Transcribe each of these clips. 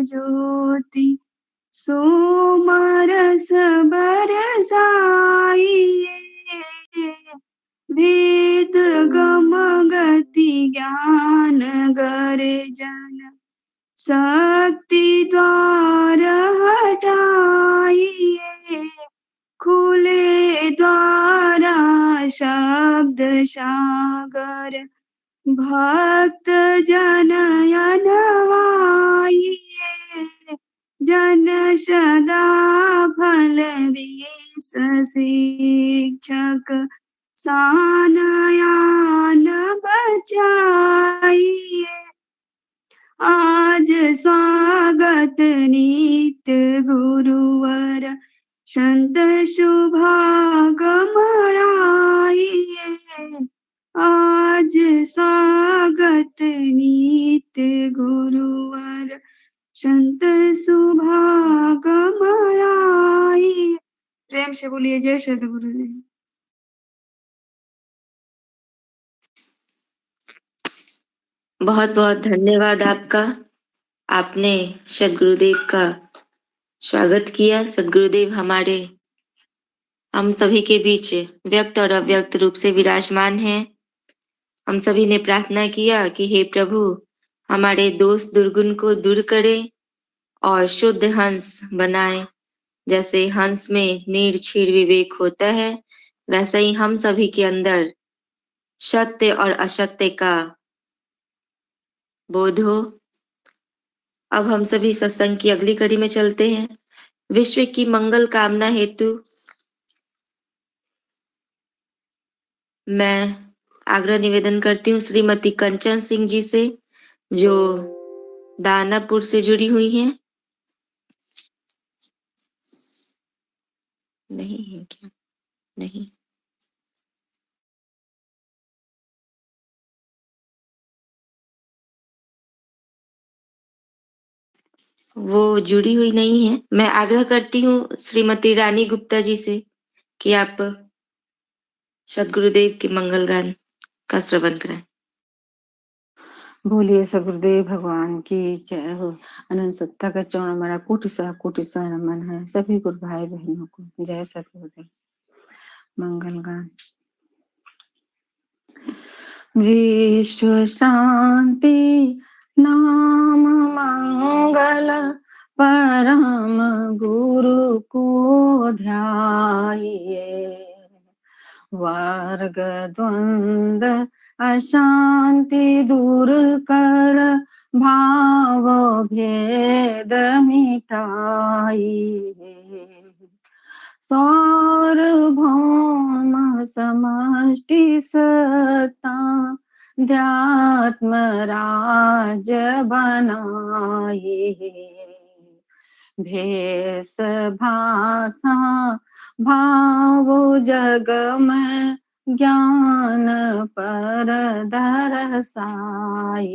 ज्योति सोमरस बरसाइए। वेद गम गति ज्ञान गर्जन शक्ति द्वार हटाइए। खुले द्वारा शब्द सागर भक्त जनयन आइए। जन सदा फल विष शिक्षक सानयान बचाइए। आज स्वागत नित्य गुरुवर संत शुभागम आइए। आज स्वागत नित्य गुरुवर संत शुभागम आइए। प्रेम से बोलिए जय सद्गुरुदेव। बहुत बहुत धन्यवाद आपका। आपने सद्गुरुदेव का स्वागत किया। सद्गुरुदेव हमारे हम सभी के बीच व्यक्त और अव्यक्त रूप से विराजमान हैं। हम सभी ने प्रार्थना किया कि हे प्रभु हमारे दोष दुर्गुण को दूर करें और शुद्ध हंस बनाए। जैसे हंस में निर्छीर विवेक होता है वैसे ही हम सभी के अंदर सत्य और असत्य का बोध हो। अब हम सभी सत्संग की अगली कड़ी में चलते हैं। विश्व की मंगल कामना हेतु मैं आग्रह निवेदन करती हूँ श्रीमती कंचन सिंह जी से, जो दानापुर से जुड़ी हुई हैं। नहीं है क्या? नहीं, वो जुड़ी हुई नहीं है। मैं आग्रह करती हूँ श्रीमती रानी गुप्ता जी से कि आप सद्गुरुदेव के मंगल गान का श्रवण करें। बोलिए सगुरुदेव भगवान की जय हो। अनंत सत्ता का चौड़ा मेरा कोटि सा नमन है सभी गुरु भाई बहनों को। जय सतगुरुदेव। मंगल गान। विश्व शांति नाम मंगल परम गुरु को ध्याइए। वर्ग द्वंद अशांति दूर कर भाव भेद मिटाइए। सार्वभौम समष्टि सत्ता ध्यात्म राज बनाइए। भेष भाषा भाव जग में ज्ञान पर दरसाई।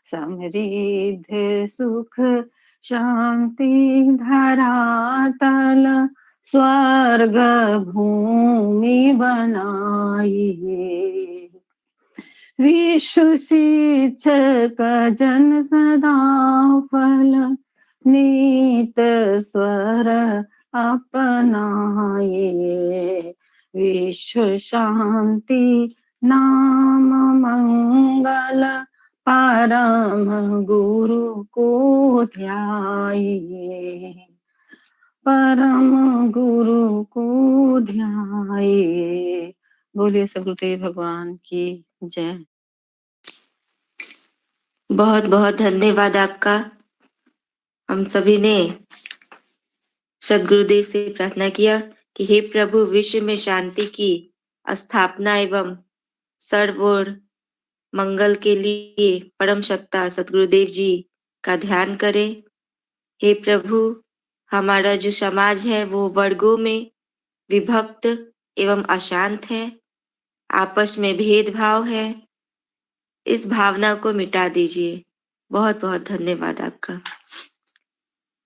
समृद्ध सुख शांति धरातल स्वर्ग भूमि बनाइए। विश्व शिक्षक जन सदा फल नीत स्वर अपनाइए। विश्व शांति नाम मंगल परम गुरु को ध्याइए। परम गुरु को ध्याइए। बोलिए सद्गुरुदेव भगवान की जय। बहुत बहुत धन्यवाद आपका। हम सभी ने सद्गुरुदेव से प्रार्थना किया कि हे प्रभु विश्व में शांति की स्थापना एवं सर्वोर मंगल के लिए परम सत्ता सद्गुरुदेव जी का ध्यान करें। हे प्रभु हमारा जो समाज है वो वर्गों में विभक्त एवं अशांत है, आपस में भेदभाव है। इस भावना को मिटा दीजिए। बहुत बहुत धन्यवाद आपका।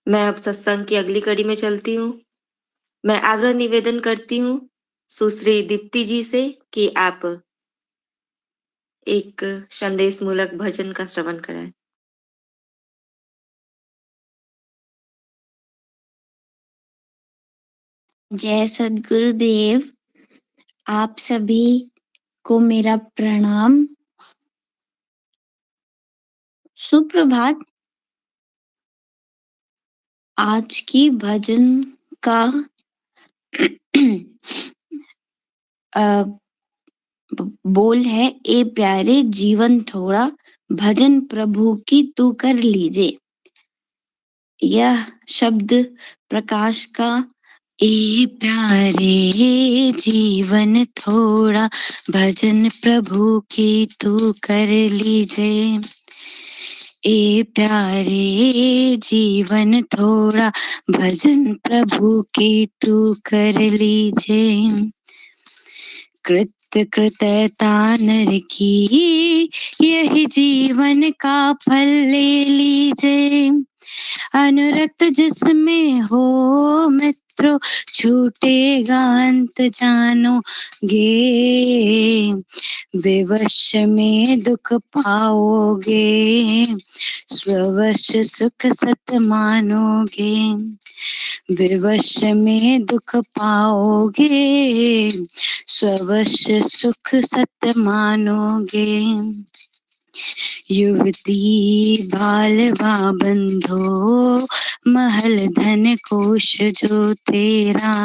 मैं अब सत्संग की अगली कड़ी में चलती हूँ। मैं आग्रह निवेदन करती हूँ सुश्री दीप्ति जी से कि आप एक संदेश मूलक भजन का श्रवण कराएं। जय सद्गुरुदेव। आप सभी को मेरा प्रणाम। सुप्रभात। आज की भजन का बोल है, ए प्यारे जीवन थोड़ा भजन प्रभु की तू कर लीजे। यह शब्द प्रकाश का ए प्यारे जीवन थोड़ा भजन प्रभु की तू कर लीजे। ए प्यारे जीवन थोड़ा भजन प्रभु की तू कर लीजे। कृतज्ञता नर की यही जीवन का फल ले लीजे। अनुरक्त जिसमें हो मित्रों छूटेगा अंत जानोगे। विवश में दुख पाओगे स्ववश सुख सत मानोगे। विवश में दुख पाओगे स्ववश सुख सत मानोगे। युवती बालवा बंधो महल धन कोश जो तेरा।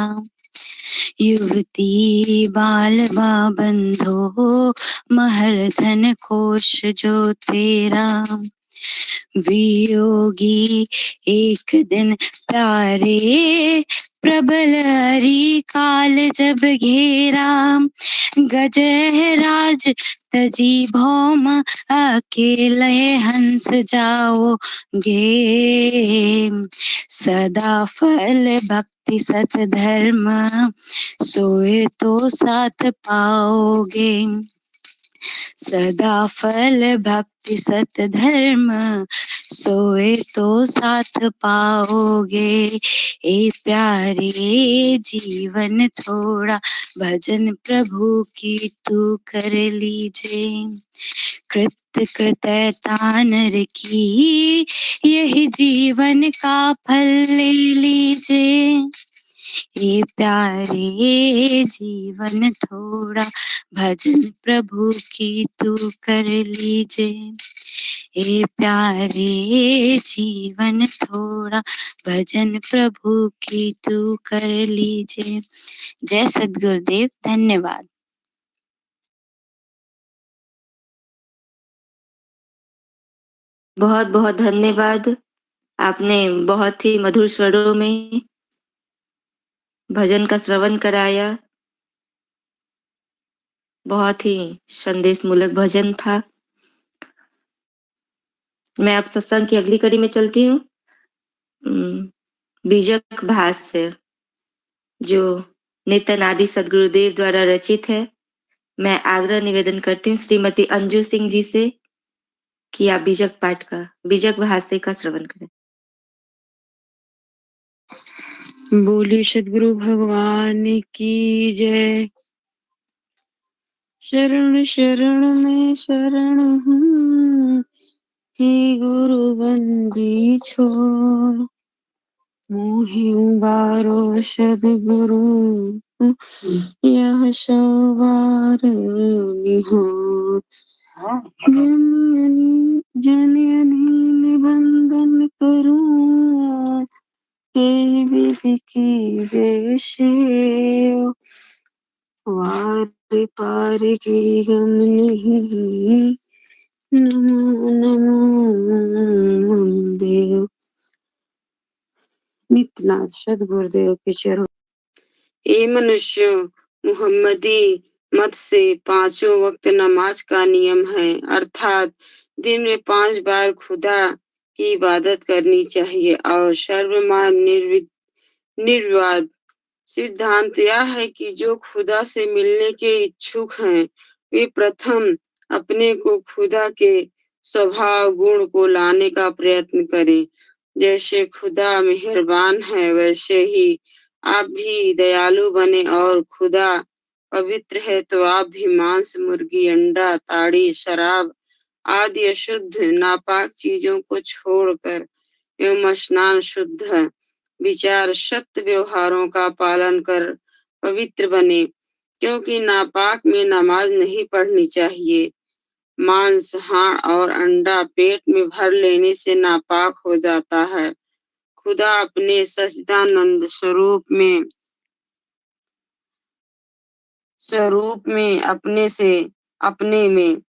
युवती बालवा बंधो महल धन कोश जो तेरा। वियोगी एक दिन प्यारे प्रबल हरि काल जब घेरा। गजराज तजी भौम अकेले हंस जाओगे। सदा फल भक्ति सत धर्म सोए तो साथ पाओगे। सदा फल भक्ति सत धर्म सोए तो साथ पाओगे। ए प्यारे जीवन थोड़ा भजन प्रभु की तू कर लीजे। कृतज्ञता नर की यही जीवन का फल ले लीजे। ये प्यारे जीवन थोड़ा भजन प्रभु की तू कर लीजे। ये प्यारे जीवन थोड़ा भजन प्रभु की तू कर लीजे। जय सद्गुरुदेव। धन्यवाद। बहुत बहुत धन्यवाद। आपने बहुत ही मधुर स्वरों में भजन का श्रवण कराया। बहुत ही संदेशमूलक भजन था। मैं अब सत्संग की अगली कड़ी में चलती हूँ। बीजक भाष्य जो नित्यानादि सद्गुरुदेव द्वारा रचित है। मैं आग्रह निवेदन करती हूँ श्रीमती अंजू सिंह जी से कि आप बीजक भाष्य का श्रवण करें। बोलिए सद्गुरु भगवान की जय। शरण शरण में शरण हूँ, हे गुरु बंदी छोड़। मोहि उबारो सद्गुरु यह सवार निहोर। जननी निबंधन करूं, हे विधि की जैसे। वार पार की गम नहीं, नमो नमो देव। नित्यनाथ सद्गुरुदेव के चरण। ए मनुष्य, मुहम्मदी मत से 5 वक्त नमाज का नियम है, अर्थात दिन में 5 बार खुदा की इबादत करनी चाहिए और सर्वमान निर्विवाद। सिद्धांत यह है कि जो खुदा से मिलने के इच्छुक हैं वे प्रथम अपने को खुदा के स्वभाव गुण को लाने का प्रयत्न करें। जैसे खुदा मेहरबान है वैसे ही आप भी दयालु बने और खुदा पवित्र है तो आप भी मांस मुर्गी अंडा ताड़ी शराब आदि अशुद्ध नापाक चीजों को छोड़कर एवं स्नान शुद्ध विचार, सत्य व्यवहारों का पालन कर पवित्र बने, क्योंकि नापाक में नमाज नहीं पढ़नी चाहिए। मांस, हाड़ और अंडा पेट में भर लेने से नापाक हो जाता है। खुदा अपने सच्चिदानंद स्वरूप में अपने में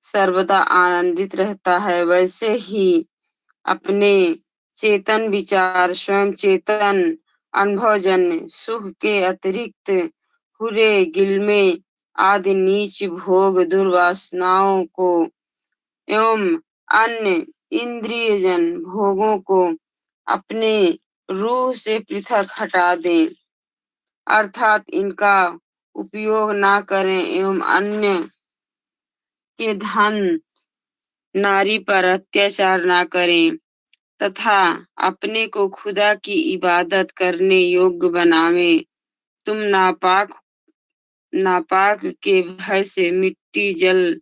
सर्वदा आनंदित रहता है। वैसे ही अपने चेतन विचार, स्वयं चेतन अनुभवजन्य सुख के अतिरिक्त हुरे, गिलमे आदि नीच भोग, दुर्वासनाओं को एवं अन्य इंद्रियजन भोगों को अपने रूह से पृथक हटा दें, अर्थात इनका उपयोग ना करें एवं अन्य के धन, नारी पर अत्याचार ना करें तथा अपने को खुदा की इबादत करने योग्य बनावे। तुम नापाक के भय से मिट्टी जल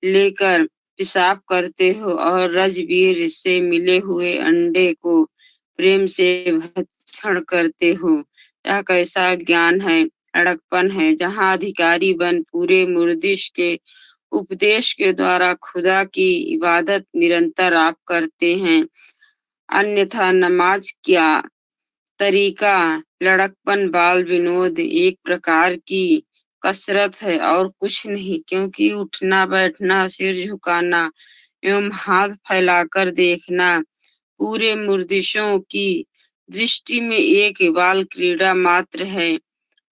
लेकर पेशाब करते हो और रजबीर से मिले हुए अंडे को प्रेम से भक्षण करते हो। यह कैसा ज्ञान है, अड़कपन है, जहाँ अधिकारी बन पूरे मुर्दिश के उपदेश के द्वारा खुदा की इबादत निरंतर आप करते हैं। अन्यथा नमाज क्या तरीका लड़कपन, बाल विनोद, एक प्रकार की कसरत है और कुछ नहीं, क्योंकि उठना बैठना, सिर झुकाना एवं हाथ फैलाकर देखना पूरे मुर्दिशों की दृष्टि में एक बाल क्रीड़ा मात्र है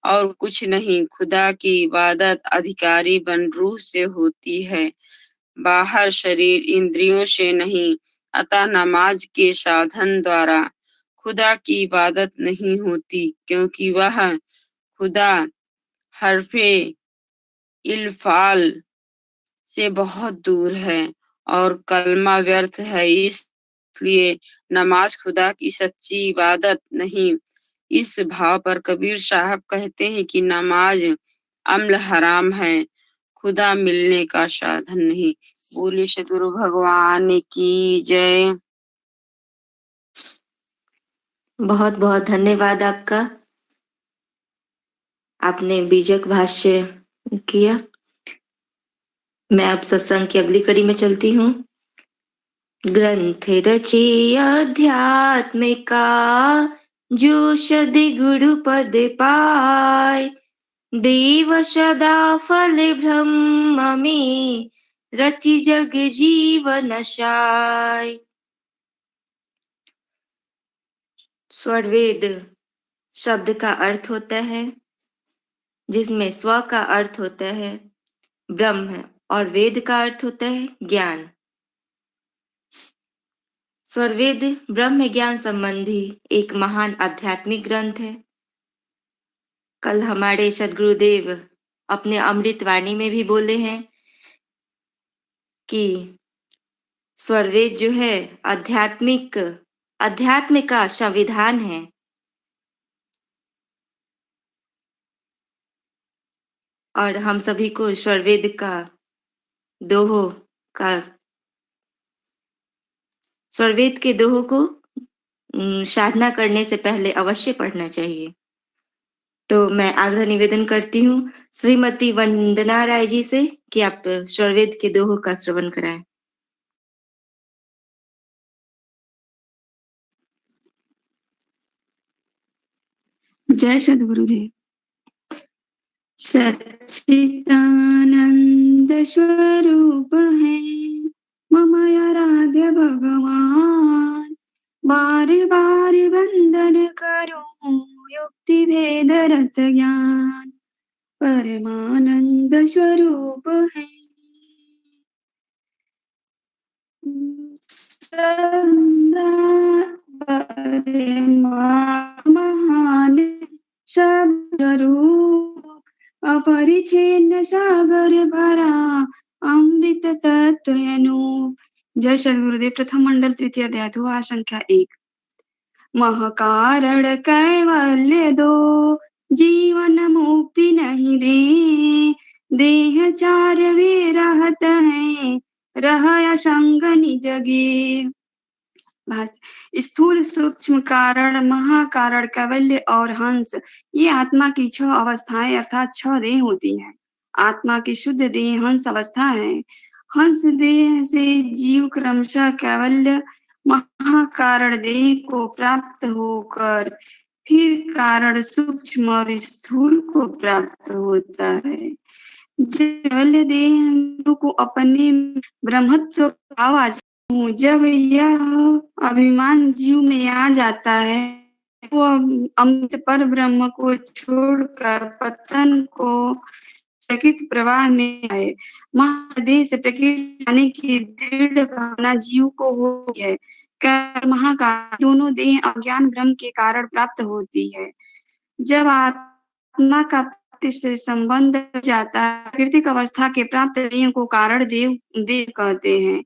और कुछ नहीं। खुदा की इबादत अधिकारी बन रूह से होती है, बाहर शरीर इंद्रियों से नहीं। अतः नमाज के साधन द्वारा खुदा की इबादत नहीं होती, क्योंकि वह खुदा हरफे इल्फाल से बहुत दूर है और कलमा व्यर्थ है। इसलिए नमाज खुदा की सच्ची इबादत नहीं। इस भाव पर कबीर साहब कहते हैं कि नमाज अम्ल हराम है, खुदा मिलने का साधन नहीं। बोले सदगुरु भगवान की जय। बहुत बहुत धन्यवाद आपका। आपने बीजक भाष्य किया। मैं अब सत्संग की अगली कड़ी में चलती हूँ। ग्रंथ रचे अध्यात्मिका, जो सदि गुरु पद पाय, देव सदा फल ब्रह्म में, रचि जग जीवन साय। स्वरवेद शब्द का अर्थ होता है, जिसमें स्व का अर्थ होता है ब्रह्म और वेद का अर्थ होता है ज्ञान। स्वरवेद ब्रह्म ज्ञान संबंधी एक महान आध्यात्मिक ग्रंथ है। कल हमारे सद्गुरुदेव अपने अमृत वाणी में भी बोले हैं कि स्वरवेद जो है अध्यात्म का संविधान है। और हम सभी को स्वरवेद का दोहो का स्वरवेद के दोहो को साधना करने से पहले अवश्य पढ़ना चाहिए। तो मैं आग्रह निवेदन करती हूँ श्रीमती वंदना राय जी से कि आप स्वरवेद के दोहो का श्रवण कराएं। जय सद्गुरुदेव। सच्चिदानंद स्वरूप है मम आराध्य भगवान, बार बार वंदन करूं युक्ति भेद रत ज्ञान, परमानंद स्वरूप है महान स्वरूप, अपरिच्छेद सागर भरा अमृत तत्व अनूप। जय सद्गुरुदेव। प्रथम मंडल तृतीय अध्याय दुआ संख्या 1। महकारण कैवल्य दो, जीवन मुक्ति नहीं दे, देह चार वे रहत है, रह संग निज गे। भाष्य स्थूल सूक्ष्म कारण महाकारण कैवल्य और हंस ये आत्मा की 6 अवस्थाएं अर्थात 6 देह होती हैं। आत्मा की शुद्ध देह हंस अवस्था है। हंस देह से जीव क्रमशः कैवल्य महाकारण देह को प्राप्त होकर फिर कारण सूक्ष्म और स्थूल को प्राप्त होता है। कैवल्य देह को अपने ब्रह्मत्व का भाव आ जब यह अभिमान जीव में आ जाता है वो अमृत पर ब्रह्म को छोड़कर पतन को प्रकृति प्रवाह में है। महादेह से प्रकृति आने की दृढ़ भावना जीव को होती है। महाकाल दोनों देह अज्ञान ब्रह्म के कारण प्राप्त होती है। जब आत्मा का से संबंध जाता है प्राकृतिक अवस्था के प्राप्त देह को कारण देव कहते हैं।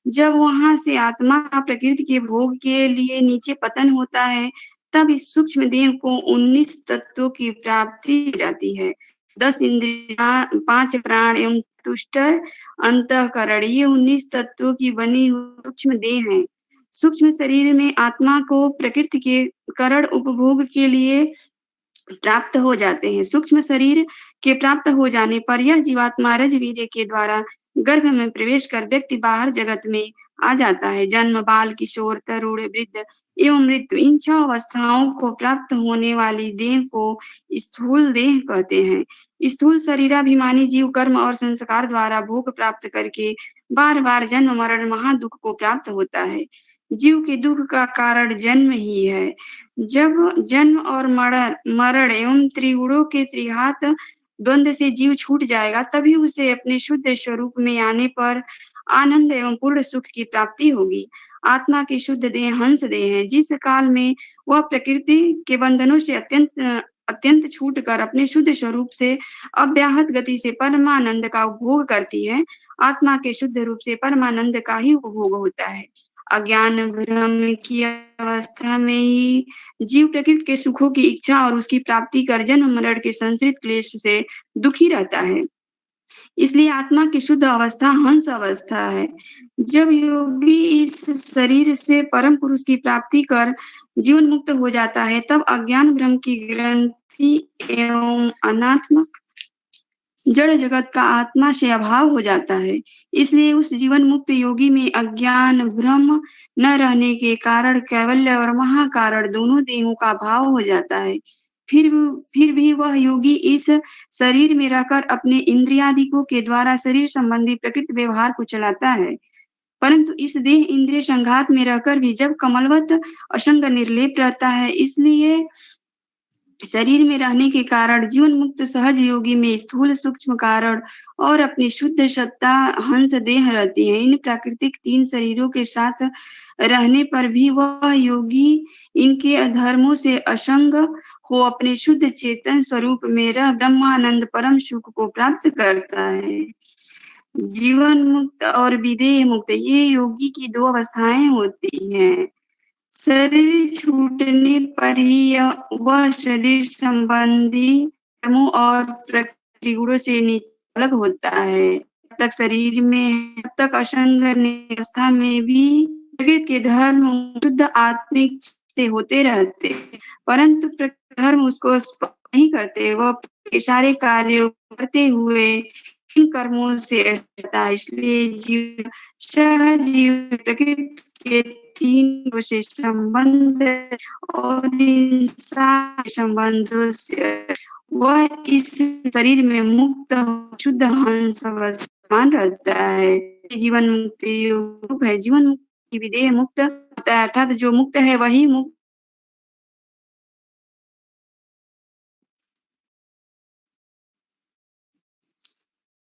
जब वहां से आत्मा का प्रकृति के भोग के लिए नीचे पतन होता है तब इस सूक्ष्म देह को 19 तत्वों की प्राप्ति हो जाती है। 10 इंद्रियां 5 प्राण एवं तुष्ट अंतःकरण ये 19 तत्वों की बनी हुई सूक्ष्म देह है। सूक्ष्म शरीर में आत्मा को प्रकृति के करण उपभोग के लिए प्राप्त हो जाते हैं। सूक्ष्म शरीर के प्राप्त हो जाने पर यह जीवात्मा रजवीर्य के द्वारा गर्भ में प्रवेश कर व्यक्ति बाहर जगत में आ जाता है। जन्म बाल किशोर तरुण वृद्ध एवं मृत्यु इन 6 अवस्थाओं को प्राप्त होने वाली देह को स्थूल देह कहते हैं। स्थूल शरीराभिमानी जीव कर्म और संस्कार द्वारा भोग प्राप्त करके बार बार जन्म मरण महादुख को प्राप्त होता है। जीव के दुख का कारण जन्म ही है। जब जन्म और मरण एवं त्रिगुणों के त्रिघात द्वंद्व से जीव छूट जाएगा तभी उसे अपने शुद्ध स्वरूप में आने पर आनंद एवं पूर्ण सुख की प्राप्ति होगी। आत्मा की शुद्ध देह हंस देह है। जिस काल में वह प्रकृति के बंधनों से अत्यंत छूट कर अपने शुद्ध स्वरूप से अव्याहत गति से परमानंद का उपभोग करती है आत्मा के शुद्ध रूप से परमानंद का ही उपभोग होता है। अज्ञान भ्रम की अवस्था में ही जीव प्रकृति के सुखों की इच्छा और उसकी प्राप्ति कर जन्म मरण के संश्रित क्लेश से दुखी रहता है। इसलिए आत्मा की शुद्ध अवस्था हंस अवस्था है। जब योगी इस शरीर से परम पुरुष की प्राप्ति कर जीवन मुक्त हो जाता है तब अज्ञान भ्रम की ग्रंथि एवं अनात्मा जड़ जगत का आत्मा से अभाव हो जाता है। इसलिए उस जीवन मुक्त योगी में अज्ञान भ्रम न रहने के कारण कैवल्य और महाकारण दोनों देहों का भाव हो जाता है। फिर भी वह योगी इस शरीर में रहकर अपने इंद्रियादिकों के द्वारा शरीर संबंधी प्रकृति व्यवहार को चलाता है। परंतु इस देह इंद्रिय संघात में रहकर भी जब कमलवत असंग निर्लेप रहता है इसलिए शरीर में रहने के कारण जीवन मुक्त सहज योगी में स्थूल सूक्ष्म कारण और अपनी शुद्ध सत्ता हंस देह रहती है। इन प्राकृतिक 3 शरीरों के साथ रहने पर भी वह योगी इनके अधर्मों से असंग हो अपने शुद्ध चेतन स्वरूप में रह ब्रह्मानंद परम सुख को प्राप्त करता है। जीवन मुक्त और विदेह मुक्त ये योगी की 2 अवस्थाएं होती हैं। शरीर छूटने पर ही वह शरीर संबंधी कर्मों और त्रिगुणों से अलग होता है। तब तक शरीर में तब तक असंग अवस्था में भी प्रकृति के धर्म शुद्ध आत्मिक से होते रहते परंतु धर्म उसको नहीं करते। वह सारे कार्यों करते हुए इन कर्मों से इसलिए जीव प्रकृति के 3 विशेष संबंध और संबंधों से वह इस शरीर में मुक्त शुद्ध हंस अवस्थान रहता है। जीवन मुक्ति योग है। जीवन मुक्ति विदेह मुक्त होता है अर्थात जो मुक्त है वही मुक्त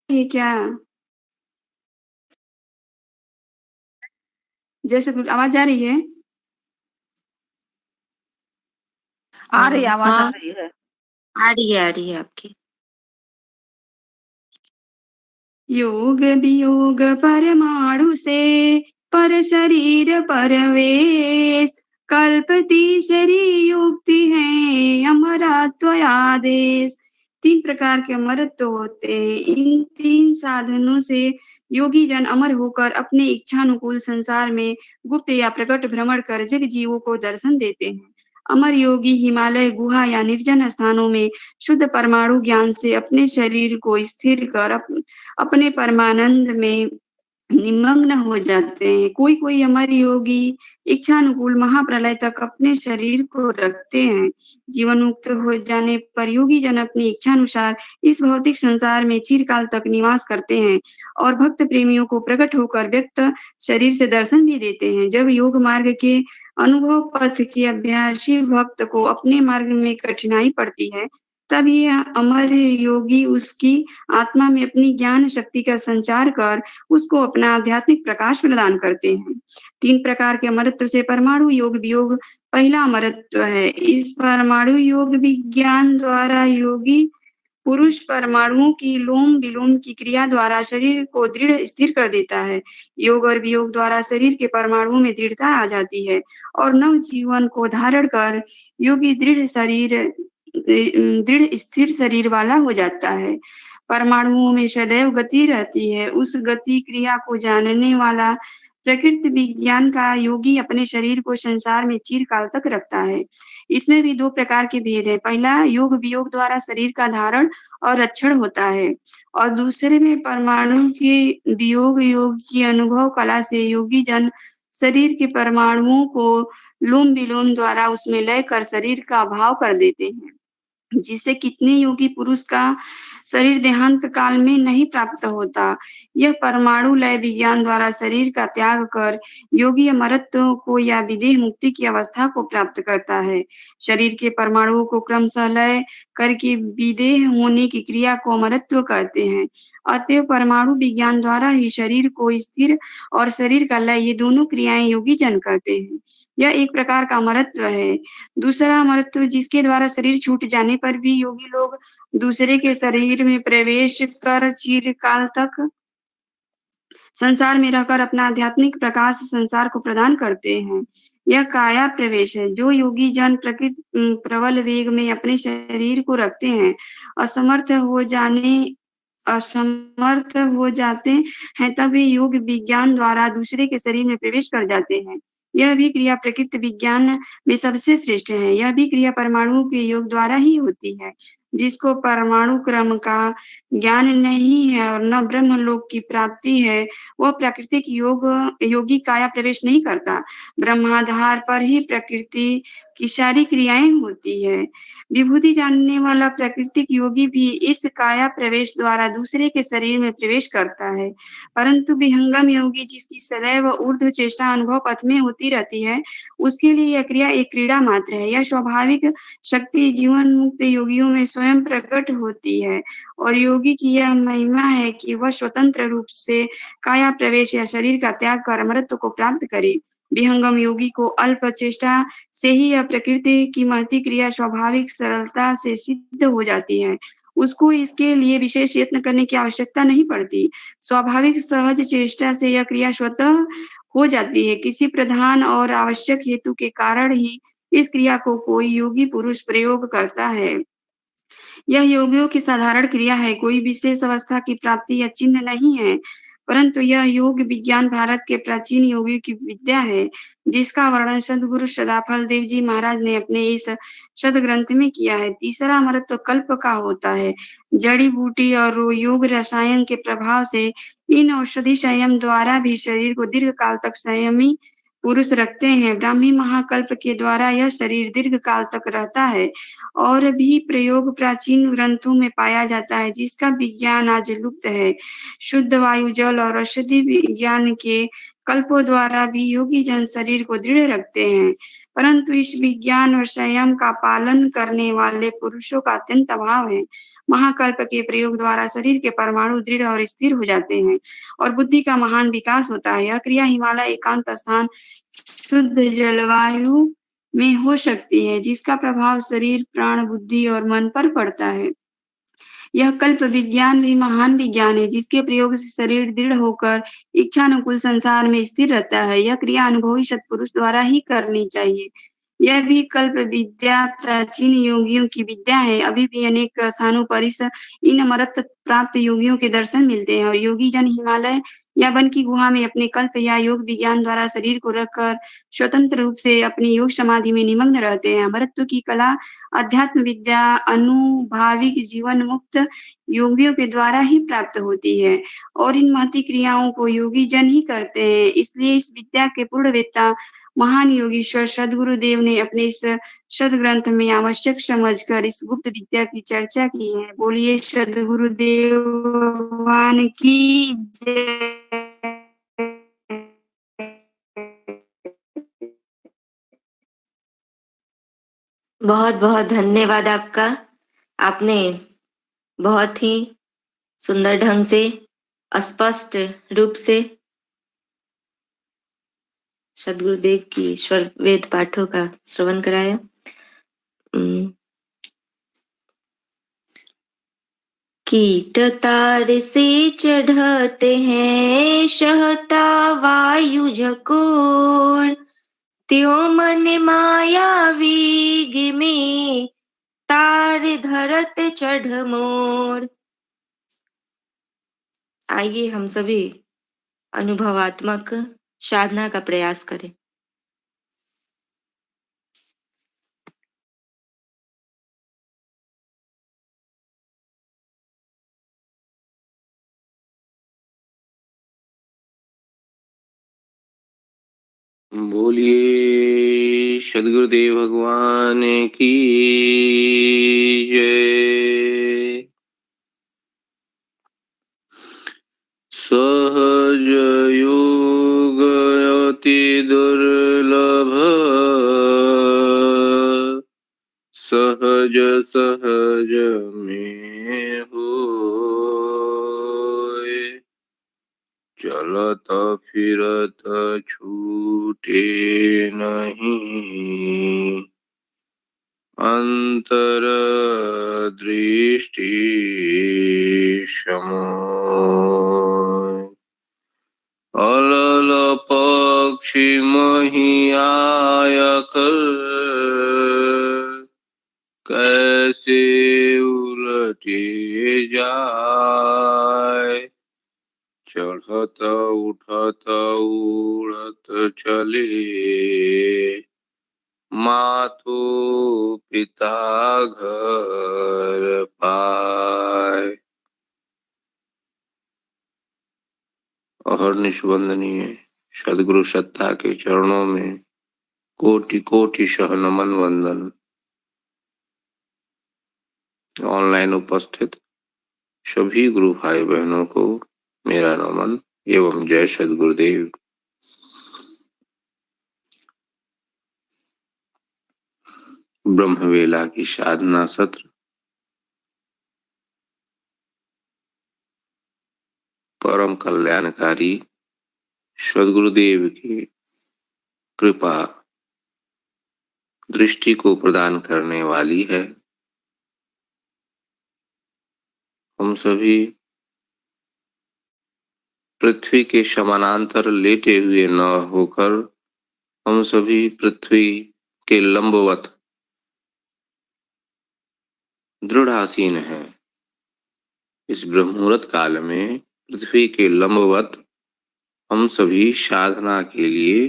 है। क्या जैसे आवाज आ रही है? आ रही आवाज आ हाँ रही है। आ रही है आपकी। योग वियोग परमाणु से पर शरीर परवेश कल्पती शरीर युक्ति है अमरत्वयादेश। 3 प्रकार के अमरत्व होते हैं। इन 3 साधनों से योगी जन अमर होकर अपने इच्छानुकूल संसार में गुप्त या प्रकट भ्रमण कर जग जीवों को दर्शन देते हैं। अमर योगी हिमालय गुहा या निर्जन स्थानों में शुद्ध परमाणु ज्ञान से अपने शरीर को स्थिर कर अपने परमानंद में निमग्न हो जाते हैं। कोई कोई अमर योगी इच्छानुकूल महाप्रलय तक अपने शरीर को रखते हैं। जीवन मुक्त हो जाने पर योगी जन अपनी इच्छानुसार इस भौतिक संसार में चिरकाल तक निवास करते हैं और भक्त प्रेमियों को प्रकट होकर व्यक्त शरीर से दर्शन भी देते हैं। जब योग मार्ग के अनुभव पथ के अभ्यासी भक्त को अपने मार्ग में कठिनाई पड़ती है, तब ये अमर योगी उसकी आत्मा में अपनी ज्ञान शक्ति का संचार कर उसको अपना आध्यात्मिक प्रकाश प्रदान करते हैं। 3 प्रकार के अमरत्व से परमाणु योग वियोग पहला अमरत्व है। इस परमाणु योग विज्ञान द्वारा योगी पुरुष परमाणुओं की लोम विलोम की क्रिया द्वारा शरीर को दृढ़ स्थिर कर देता है। योग और वियोग द्वारा शरीर के परमाणुओं में दृढ़ता आ जाती है और नव जीवन को धारण कर योगी दृढ़ स्थिर शरीर वाला हो जाता है। परमाणुओं में सदैव गति रहती है। उस गति क्रिया को जानने वाला प्रकृति विज्ञान का योगी अपने शरीर को संसार में चिरकाल तक रखता है। इसमें भी 2 प्रकार के भेद है। पहला योग वियोग द्वारा शरीर का धारण और रक्षण होता है और दूसरे में परमाणु के वियोग योग की अनुभव कला से योगी जन शरीर के परमाणुओं को लोम विलोम द्वारा उसमें लय कर शरीर का अभाव कर देते हैं, जिससे कितने योगी पुरुष का शरीर देहांत काल में नहीं प्राप्त होता। यह परमाणु लय विज्ञान द्वारा शरीर का त्याग कर योगी अमरत्व को या विदेह मुक्ति की अवस्था को प्राप्त करता है। शरीर के परमाणुओं को क्रमशः लय करके विदेह होने की क्रिया को अमरत्व कहते हैं। अतएव परमाणु विज्ञान द्वारा ही शरीर को स्थिर और शरीर का लय ये दोनों क्रियाएं योगी जन करते हैं। यह एक प्रकार का अमरत्व है। दूसरा अमरत्व जिसके द्वारा शरीर छूट जाने पर भी योगी लोग दूसरे के शरीर में प्रवेश कर चिरकाल तक संसार में रहकर अपना आध्यात्मिक प्रकाश संसार को प्रदान करते हैं। यह काया प्रवेश है। जो योगी जन प्रकृति प्रबल वेग में अपने शरीर को रखते हैं, असमर्थ हो जाते हैं, तब वे योग विज्ञान द्वारा दूसरे के शरीर में प्रवेश कर जाते हैं। यह भी क्रिया प्रकृति विज्ञान में सबसे श्रेष्ठ है। यह भी क्रिया परमाणुओं के योग द्वारा ही होती है। जिसको परमाणु क्रम का ज्ञान नहीं है और न ब्रह्मलोक की प्राप्ति है, वह प्राकृतिक योगी काया प्रवेश नहीं करता। ब्रह्माधार पर ही प्रकृति की सारी क्रियाएं होती है। विभूति जानने वाला प्राकृतिक योगी भी इस काया प्रवेश द्वारा दूसरे के शरीर में प्रवेश करता है, परंतु विहंगम योगी जिसकी सदैव ऊर्ध्व चेष्टा अनुभव पथ में होती रहती है, उसके लिए यह क्रिया एक क्रीड़ा मात्र है। यह स्वाभाविक शक्ति जीवन मुक्त योगियों में स्वयं प्रकट होती है और योगी की यह महिमा है कि वह स्वतंत्र रूप से काया प्रवेश या शरीर का त्याग कर अमरत्व को प्राप्त करे। विहंगम योगी को अल्प चेष्टा से ही यह प्रकृति की महती क्रिया स्वाभाविक सरलता से सिद्ध हो जाती है। उसको इसके लिए विशेष यत्न करने की आवश्यकता नहीं पड़ती। स्वाभाविक सहज चेष्टा से यह क्रिया स्वतः हो जाती है। किसी प्रधान और आवश्यक हेतु के कारण ही इस क्रिया को कोई योगी पुरुष प्रयोग करता है। यह योगियों की साधारण क्रिया है, कोई विशेष अवस्था की प्राप्ति या चिन्ह नहीं है, परंतु यह योग विज्ञान भारत के प्राचीन योगियों की विद्या है, जिसका वर्णन सद्गुरु सदाफल देव जी महाराज ने अपने इस सदग्रंथ में किया है। तीसरा अमरत्व कल्प का होता है। जड़ी बूटी और योग रसायन के प्रभाव से इन औषधि संयम द्वारा भी शरीर को दीर्घ काल तक संयमी पुरुष रखते हैं। ब्राह्मी महाकल्प के द्वारा यह शरीर दीर्घ काल तक रहता है और भी प्रयोग प्राचीन ग्रंथों में पाया जाता है, जिसका विज्ञान आज लुप्त है। शुद्ध वायु जल और औषधि विज्ञान के कल्पों द्वारा भी योगी जन शरीर को दृढ़ रखते हैं, परंतु इस विज्ञान और संयम का पालन करने वाले पुरुषों का अत्यंत अभाव है। महाकल्प के प्रयोग द्वारा शरीर के परमाणु दृढ़ और स्थिर हो जाते हैं और बुद्धि का महान विकास होता है। यह क्रिया हिमालय एकांत स्थान शुद्ध जलवायु में हो सकती है, जिसका प्रभाव शरीर प्राण बुद्धि और मन पर पड़ता है। यह कल्प विज्ञान भी महान विज्ञान है, जिसके प्रयोग से शरीर दृढ़ होकर इच्छानुकूल संसार में स्थिर रहता है। यह क्रिया अनुभवी सत्पुरुष द्वारा ही करनी चाहिए। यह भी कल्प विद्या प्राचीन योगियों की विद्या है। अभी भी अनेक स्थानों पर इन अमरत्व प्राप्त योगियों के दर्शन मिलते हैं और योगी जन हिमालय या वन की गुहा में अपने कल्प या योग विज्ञान द्वारा शरीर को रखकर स्वतंत्र रूप से अपनी योग समाधि में निमग्न रहते हैं। अमरत्व की कला अध्यात्म विद्या अनुभाविक जीवन मुक्त योगियों के द्वारा ही प्राप्त होती है और इन महती क्रियाओं को योगी जन ही करते हैं। इसलिए इस विद्या के पूर्णवेत्ता महान योगीश्वर सदगुरुदेव ने अपने इस सदग्रंथ में आवश्यक समझकर इस गुप्त विद्या की चर्चा की है। बोलिए सदगुरुदेव भगवान की जय। बहुत बहुत धन्यवाद आपका। आपने बहुत ही सुंदर ढंग से स्पष्ट रूप से सदगुरुदेव की स्वर वेद पाठों का श्रवण कराया। कीट तार से चढ़ते हैं शहता वायु झकोर, त्यों मन माया वेग में तार धरत चढ़ मोर। आइए हम सभी अनुभवात्मक साधना का प्रयास करें। बोलिए सदगुरुदेव भगवान की जय। सहज योग अति दुर्लभ, सहज सहज में होय, चलत फिरत छूटे नहीं, अंतर दृष्टि समोय। अलल पक्षी महियाय कर, कैसे उलटे जाय, चढ़त उठत उड़त चले, मातु पिता घर पाए। अहर्निश वंदनीय सदगुरु सत्ता के चरणों में कोटि कोटि सह नमन वंदन। ऑनलाइन उपस्थित सभी गुरु भाई बहनों को मेरा नमन एवं जय सदगुरुदेव। ब्रह्मवेला की साधना सत्र परम कल्याणकारी सदगुरुदेव की कृपा दृष्टि को प्रदान करने वाली है। हम सभी पृथ्वी के समानांतर लेटे हुए न होकर हम सभी पृथ्वी के लंबवत दृढ़ आसीन हैं। इस ब्रह्ममुहूर्त काल में पृथ्वी के लंबवत हम सभी साधना के लिए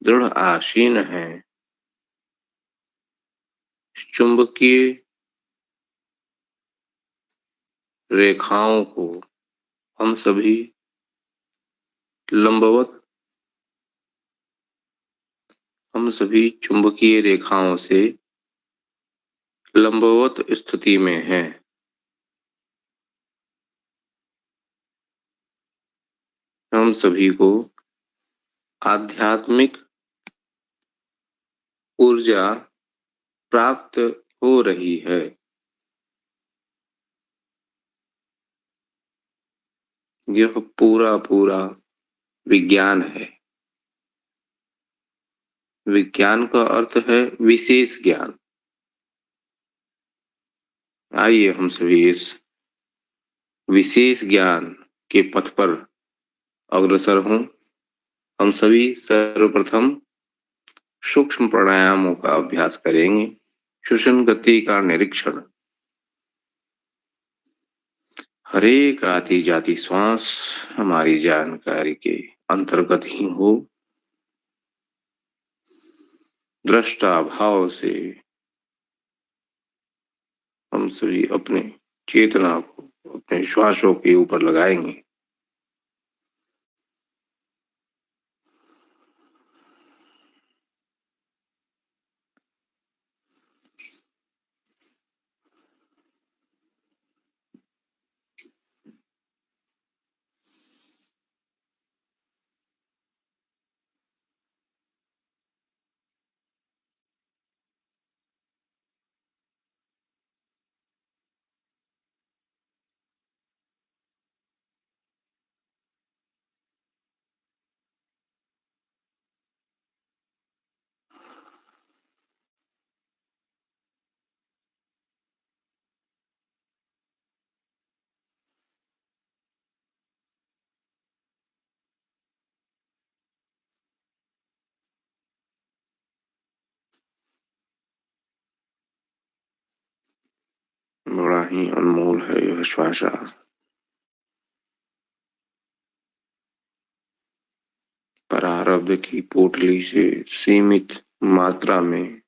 दृढ़ आसीन हैं। चुंबकीय रेखाओं को हम सभी लंबवत, हम सभी चुंबकीय रेखाओं से लंबवत स्थिति में हैं। हम सभी को आध्यात्मिक ऊर्जा प्राप्त हो रही है। यह पूरा पूरा विज्ञान है। विज्ञान का अर्थ है विशेष ज्ञान। आइए हम सभी इस विशेष ज्ञान के पथ पर अग्रसर हों। हम सभी सर्वप्रथम सूक्ष्म प्राणायामों का अभ्यास करेंगे। श्वसन गति का निरीक्षण। हर एक आती जाती श्वास हमारी जानकारी के अंतर्गत ही हो। दृष्टा भाव से हम सभी अपने चेतना को अपने श्वासों के ऊपर लगाएंगे। बड़ा ही अनमोल है यह श्वास। प्रारब्ध की पोटली से सीमित मात्रा में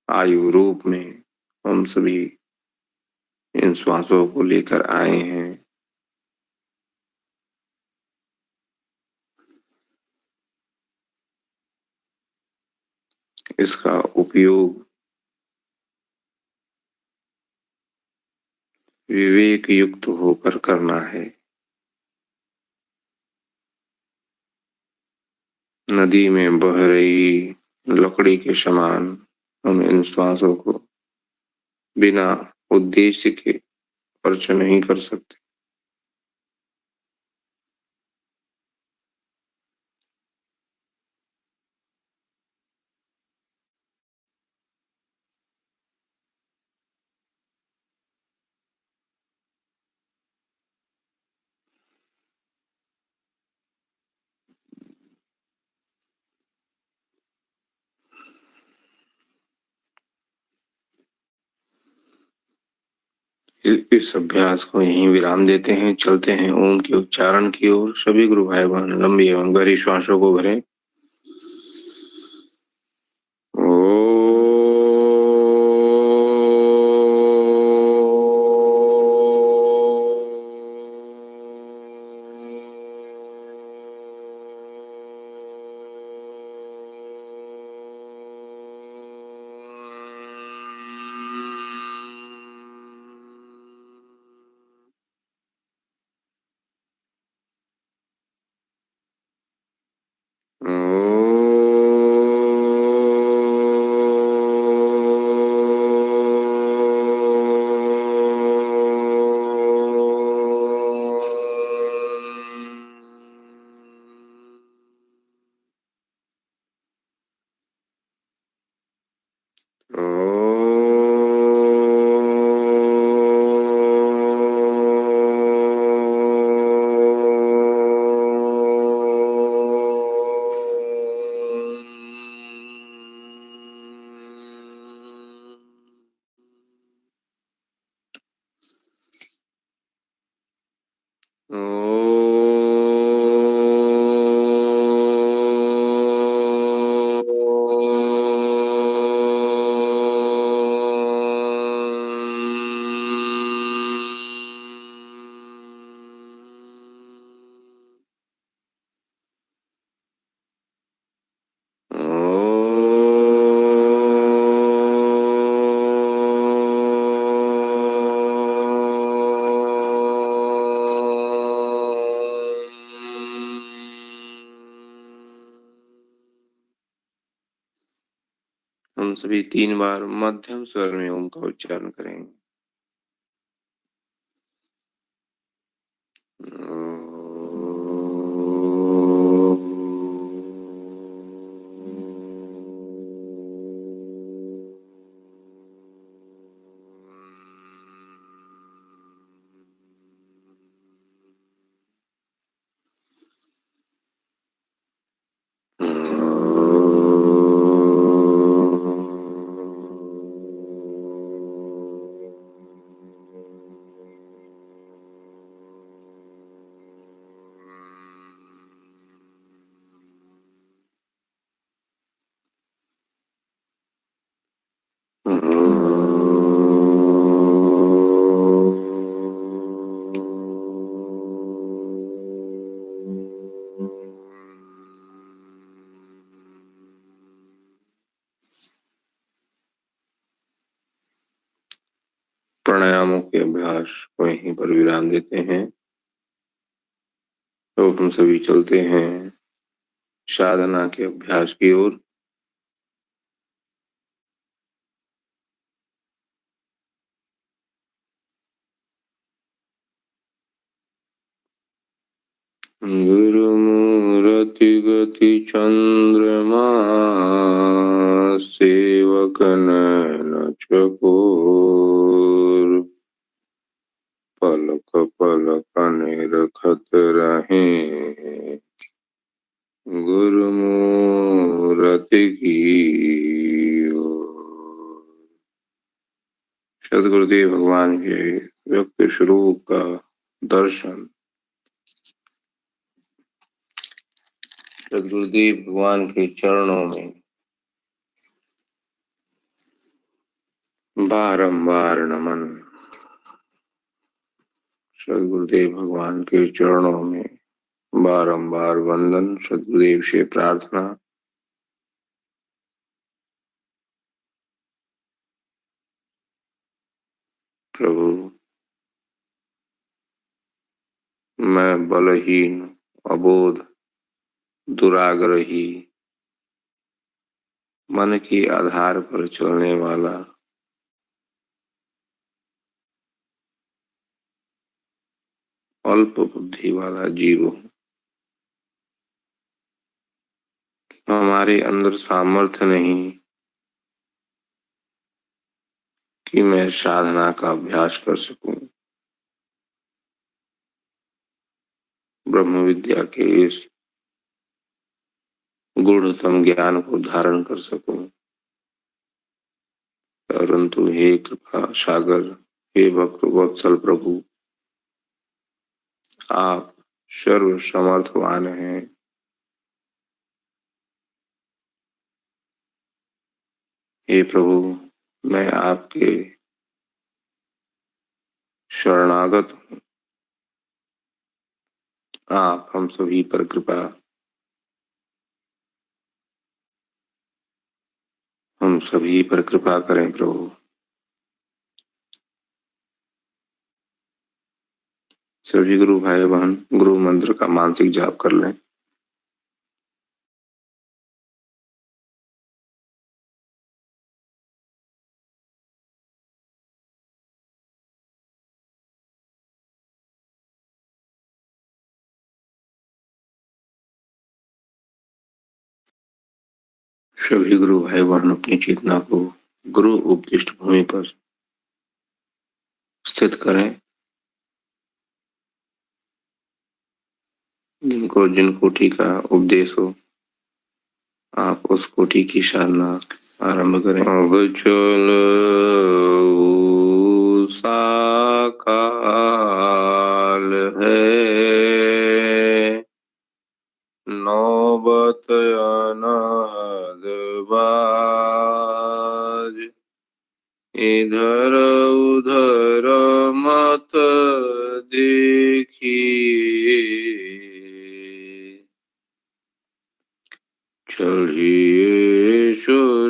आयु रूप में हम सभी इन श्वासों को लेकर आए हैं। इसका उपयोग विवेक युक्त होकर करना है। नदी में बह रही लकड़ी के समान हम इन श्वासों को बिना उद्देश्य के खर्च नहीं कर सकते। इस अभ्यास को यहीं विराम देते हैं। चलते हैं ओम के उच्चारण की ओर। सभी गुरु भाई बहन लंबी एवं गहरी श्वासों को भरें। हम सभी 3 बार मध्यम स्वर में ओम का उच्चारण करेंगे। प्राणायामों के अभ्यास को यहीं पर विराम देते हैं। तो हम सभी चलते हैं साधना के अभ्यास की ओर। गुरुमूर्ति गति चंद्रमा सेवक नयन चकोर पलक पलक निरखत रहे गुरुमूर्ति की ओर। सद्गुरुदेव भगवान के व्यक्त स्वरूप का दर्शन। सद्गुरुदेव भगवान के चरणों में बारंबार नमन। सद्गुरुदेव भगवान के चरणों में बारंबार वंदन। सद्गुरुदेव से प्रार्थना। प्रभु, मैं बलहीन, अबोध, दुराग्रही, मन के आधार पर चलने वाला अल्प बुद्धि वाला जीव हूं। हमारे अंदर सामर्थ्य नहीं कि मैं साधना का अभ्यास कर सकूं, ब्रह्म विद्या के इस गूढ़तम ज्ञान को धारण कर सकूं। परंतु हे कृपा सागर, हे भक्त वत्सल प्रभु, आप सर्व समर्थवान हैं। हे प्रभु, मैं आपके शरणागत हूं। आप हम सभी पर कृपा, हम सभी पर कृपा करें प्रभु। सभी गुरु भाई बहन गुरु मंत्र का मानसिक जाप कर लें। सभी गुरु भाई बहन अपनी चेतना को गुरु उपदिष्ट भूमि पर स्थित करें। जिनको जिन कोटि का उपदेश हो, आप उस कोटि की साधना आरंभ करें। अब चल साकाल है, नौबत अनहद बाज, इधर उधर मत देखिए, चढ़िए सुरति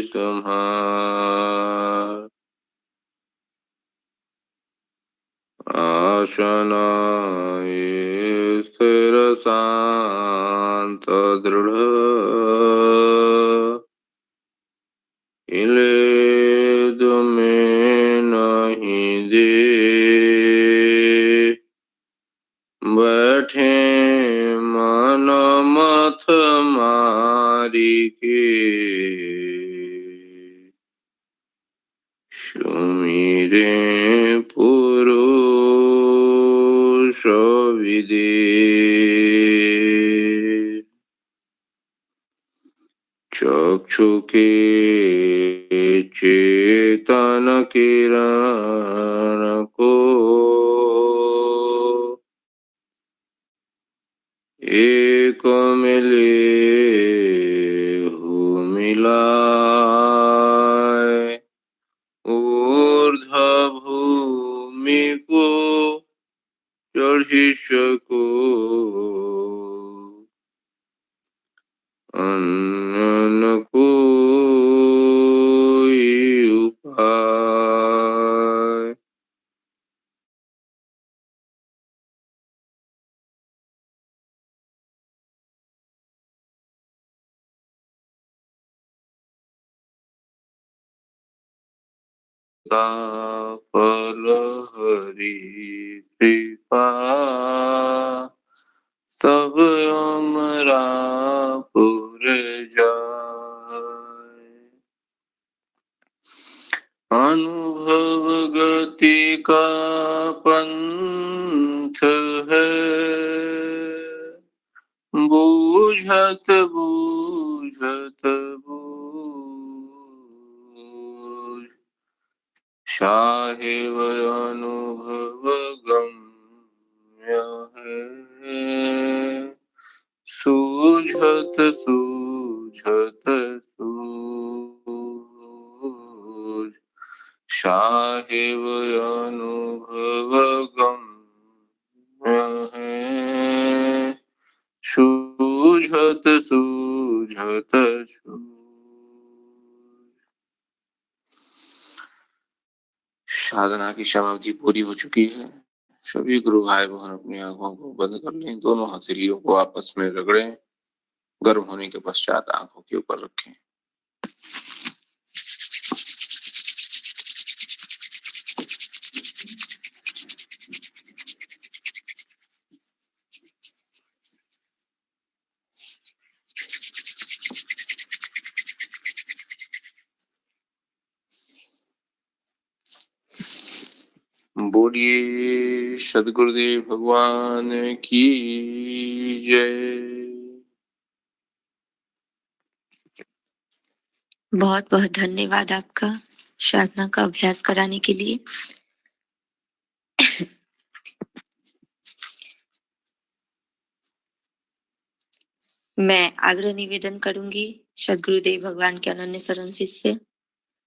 सम्हार, आसनाए स्थिर शांत दृढ़, इलेद में नहीं दे, बैठे मन मथ मारी के, सुमिरे पुरुष विदेह, चक्षु के चेतन किरण को, एक मिले हो मिलाए, ऊर्ध्व भूमि को चढ़ी सको, अन्य न कोई उपाय, फल हरि कृपा, तब अमरापुर जाय। अनुभव गति का पंथ है, बूझत बूझत बूझ, साहिब अनुभव गम्य है, सूझत सूझत सूझ, साहिब अनुभव गम्य है, सूझत सूझत सूझ। साधना की समाप्ति पूरी हो चुकी है। सभी गुरु भाई बहन अपनी आंखों को बंद कर लें, दोनों हथेलियों को आपस में रगड़ें, गर्म होने के पश्चात आंखों के ऊपर रखें। बोलिए सद्गुरुदेव भगवान की जय। बहुत बहुत धन्यवाद आपका साधना का अभ्यास कराने के लिए। मैं आग्रह निवेदन करूंगी सद्गुरुदेव भगवान के अनन्य शरण शिष्य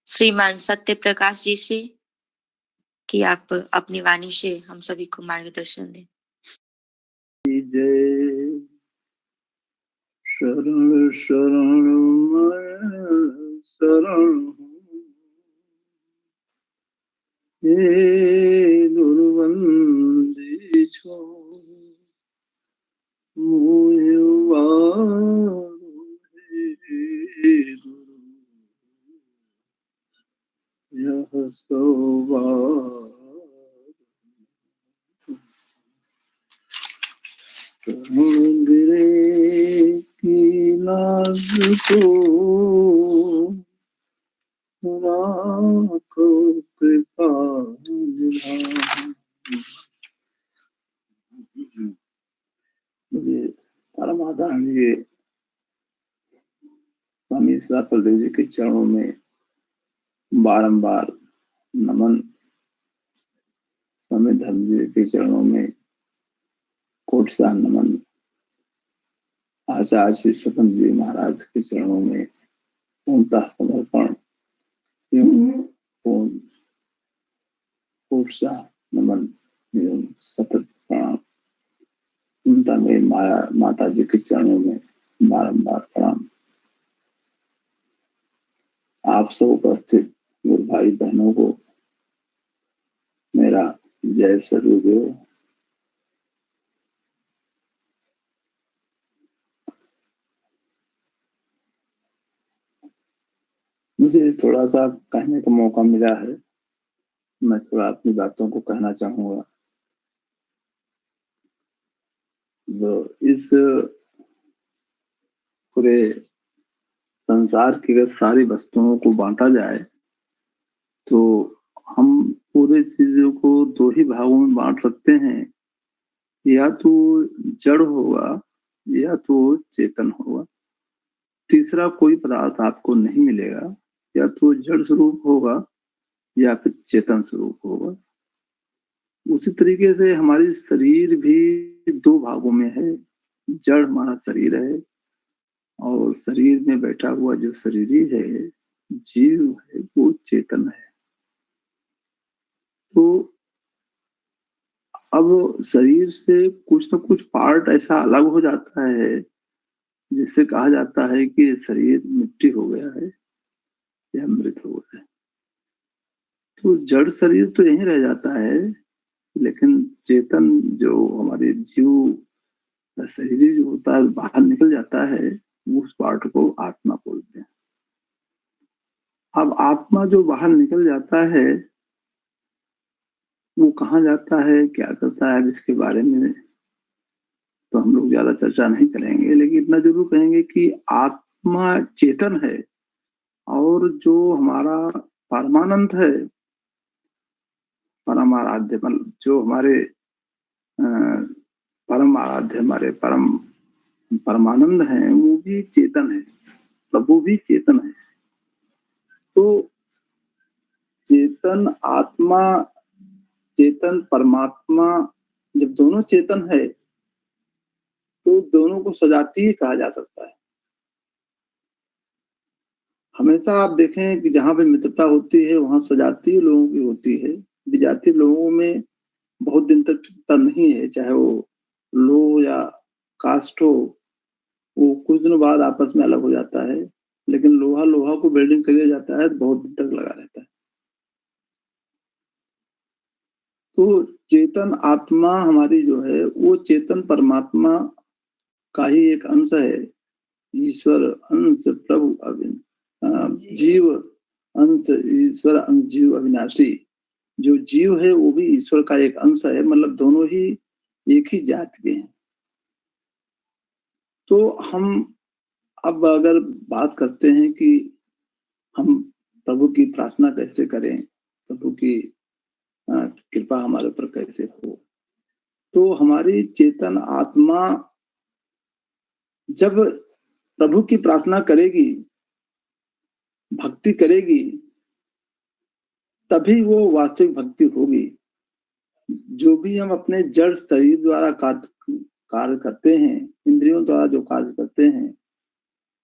श्रीमान सत्य प्रकाश जी से कि आप अपनी वाणी से हम सभी को मार्गदर्शन दें। जय शरण शरण मैं शरण हूँ, हे गुरुवंदी छो मोहि वारो हे गुरु, यह सौभाग्य गिरे की लाज को राखो कृपा निधान। मुझे परम आदरणीय स्वामी साफल्य जी के चरणों में बारंबार नमन, स्वामी धर्म जी के चरणों में कोटसा नमन, आचार्य श्री स्वतंत्र जी महाराज के चरणों में पूर्णतः समर्पण एवं कोटसा नमन एवं सतत प्रणाम। उनका मेरे माता जी के चरणों में बारंबार प्रणाम। आप सब उपस्थित गुरु भाई बहनों को मेरा जय सद्गुरुदेव। मुझे थोड़ा सा कहने का मौका मिला है, मैं थोड़ा अपनी बातों को कहना चाहूंगा। तो इस पूरे संसार की अगर सारी वस्तुओं को बांटा जाए तो हम पूरे चीजों को दो ही भागों में बांट सकते हैं, या तो जड़ होगा या तो चेतन होगा। तीसरा कोई पदार्थ आपको नहीं मिलेगा, या तो जड़ स्वरूप होगा या फिर चेतन स्वरूप होगा। उसी तरीके से हमारी शरीर भी दो भागों में है। जड़ हमारा शरीर है और शरीर में बैठा हुआ जो शरीरी है, जीव है, वो चेतन है। तो अब शरीर से कुछ न कुछ पार्ट ऐसा अलग हो जाता है जिससे कहा जाता है कि शरीर मिट्टी हो गया है या मृत हो गया है। तो जड़ शरीर तो यहीं रह जाता है, लेकिन चेतन जो हमारे जीव शरीर जो होता है बाहर निकल जाता है, उस पार्ट को आत्मा बोलते हैं। अब आत्मा जो बाहर निकल जाता है वो कहाँ जाता है, क्या करता है, इसके बारे में तो हम लोग ज्यादा चर्चा नहीं करेंगे, लेकिन इतना जरूर कहेंगे कि आत्मा चेतन है और जो हमारा परमानंद है, परम आराध्य, मतलब जो हमारे परम आराध्य, हमारे परम परमानंद हैं, वो भी चेतन है, प्रभु भी चेतन है। तो चेतन आत्मा, चेतन परमात्मा जब दोनों चेतन है तो दोनों को सजातीय कहा जा सकता है। हमेशा आप देखें कि जहां पे मित्रता होती है वहां सजातीय लोगों की होती है, विजातीय लोगों में बहुत दिन तक टिकता नहीं है, चाहे वो लो या कास्ट हो, वो कुछ दिनों बाद आपस में अलग हो जाता है। लेकिन लोहा लोहा को वेल्डिंग कर दिया जाता है तो बहुत दिन तक लगा रहता है। तो चेतन आत्मा हमारी जो है वो चेतन परमात्मा का ही एक अंश है। ईश्वर अंश प्रभु जीव अंश, ईश्वर अंश जीव अविनाशी। जो जीव है वो भी ईश्वर का एक अंश है, मतलब दोनों ही एक ही जाति के हैं। तो हम अब अगर बात करते हैं कि हम प्रभु की प्रार्थना कैसे करें, प्रभु की कृपा हमारे ऊपर कैसे हो, तो हमारी चेतन आत्मा जब प्रभु की प्रार्थना करेगी, भक्ति करेगी, तभी वो वास्तविक भक्ति होगी। जो भी हम अपने जड़ शरीर द्वारा कार्य करते हैं, इंद्रियों द्वारा जो कार्य करते हैं,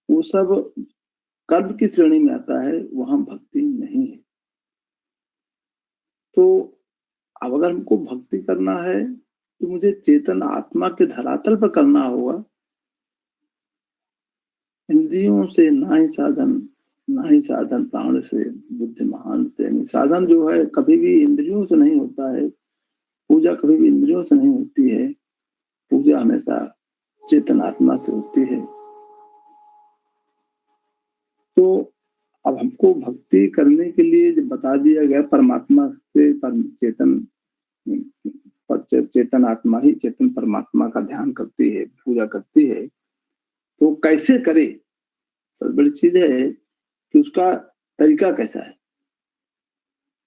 वो सब कर्म की श्रेणी में आता है, वहां भक्ति नहीं है। तो अब अगर हमको भक्ति करना है तो मुझे चेतन आत्मा के धरातल पर करना होगा। इंद्रियों से ना ही साधन प्राण से बुद्धिमान से। साधन जो है कभी भी इंद्रियों से नहीं होता है, पूजा कभी भी इंद्रियों से नहीं होती है, पूजा हमेशा चेतन आत्मा से होती है। तो अब हमको भक्ति करने के लिए जब बता दिया गया परमात्मा से चेतन आत्मा ही चेतन परमात्मा का ध्यान करती है, पूजा करती है, तो कैसे करे? सबसे बड़ी चीज है कि उसका तरीका कैसा है।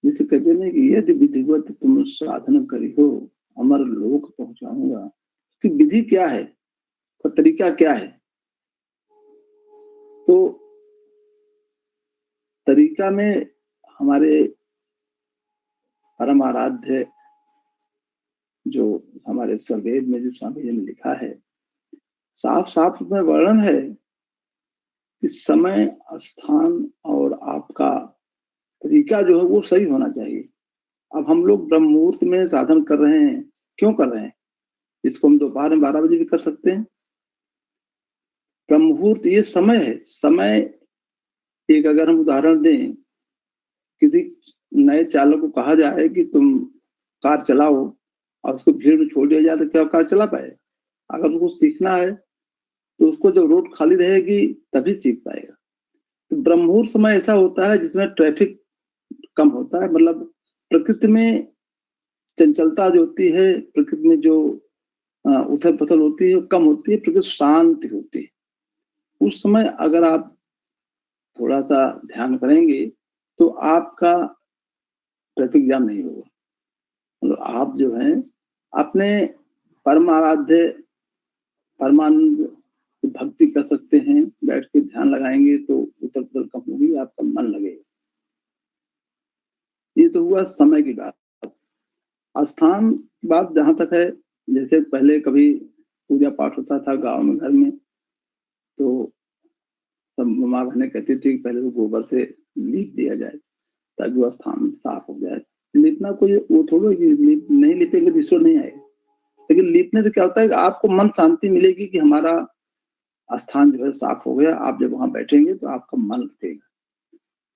जैसे कहते हैं कि यदि विधिवत तुम साधन करी हो अमर लोक पहुंचाऊंगा, कि विधि क्या है, तो तरीका क्या है? तो तरीका में हमारे परम आराध्य जो हमारे स्ववेद में जो स्वामी जी ने लिखा है, साफ साफ उसमें वर्णन है कि समय, स्थान और आपका तरीका जो है वो सही होना चाहिए। अब हम लोग ब्रह्म मुहूर्त में साधन कर रहे हैं, क्यों कर रहे हैं? इसको हम दोपहर में 12 बजे भी कर सकते हैं। ब्रह्म मुहूर्त ये समय है। समय एक अगर हम उदाहरण दें, किसी नए चालक को कहा जाए कि तुम कार चलाओ और उसको भीड़ में छोड़ दिया जाए तो क्या कार चला पाए? अगर उसको सीखना है तो उसको जब रोड खाली रहेगी तभी सीख पाएगा। तो ब्रह्म मुहूर्त समय ऐसा होता है जिसमें ट्रैफिक कम होता है, मतलब प्रकृति में चंचलता जो होती है, प्रकृति में जो उथल पुथल होती है वो कम होती है, प्रकृति शांति होती है। उस समय अगर आप थोड़ा सा ध्यान करेंगे तो आपका ट्रैफिक जाम नहीं होगा। मतलब आप जो है अपने परम आराध्य परमानंद की भक्ति कर सकते हैं। बैठ के ध्यान लगाएंगे तो उथल पुथल कम होगी, आपका मन लगेगा। ये तो हुआ समय की बात। स्थान की बात जहां तक है, जैसे पहले कभी पूजा पाठ होता था गांव में, घर में, तो सब माँ बहनें कहती थी कि पहले तो गोबर से लीप दिया जाए ताकि वह स्थान साफ हो जाए। लिपना कोई वो थोड़ा नहीं लिपेंगे तो ईश्वर नहीं आएगा, लेकिन लिपने से क्या होता है कि आपको मन शांति मिलेगी कि हमारा स्थान जो है साफ हो गया। आप जब वहां बैठेंगे तो आपका मन रुकेगा।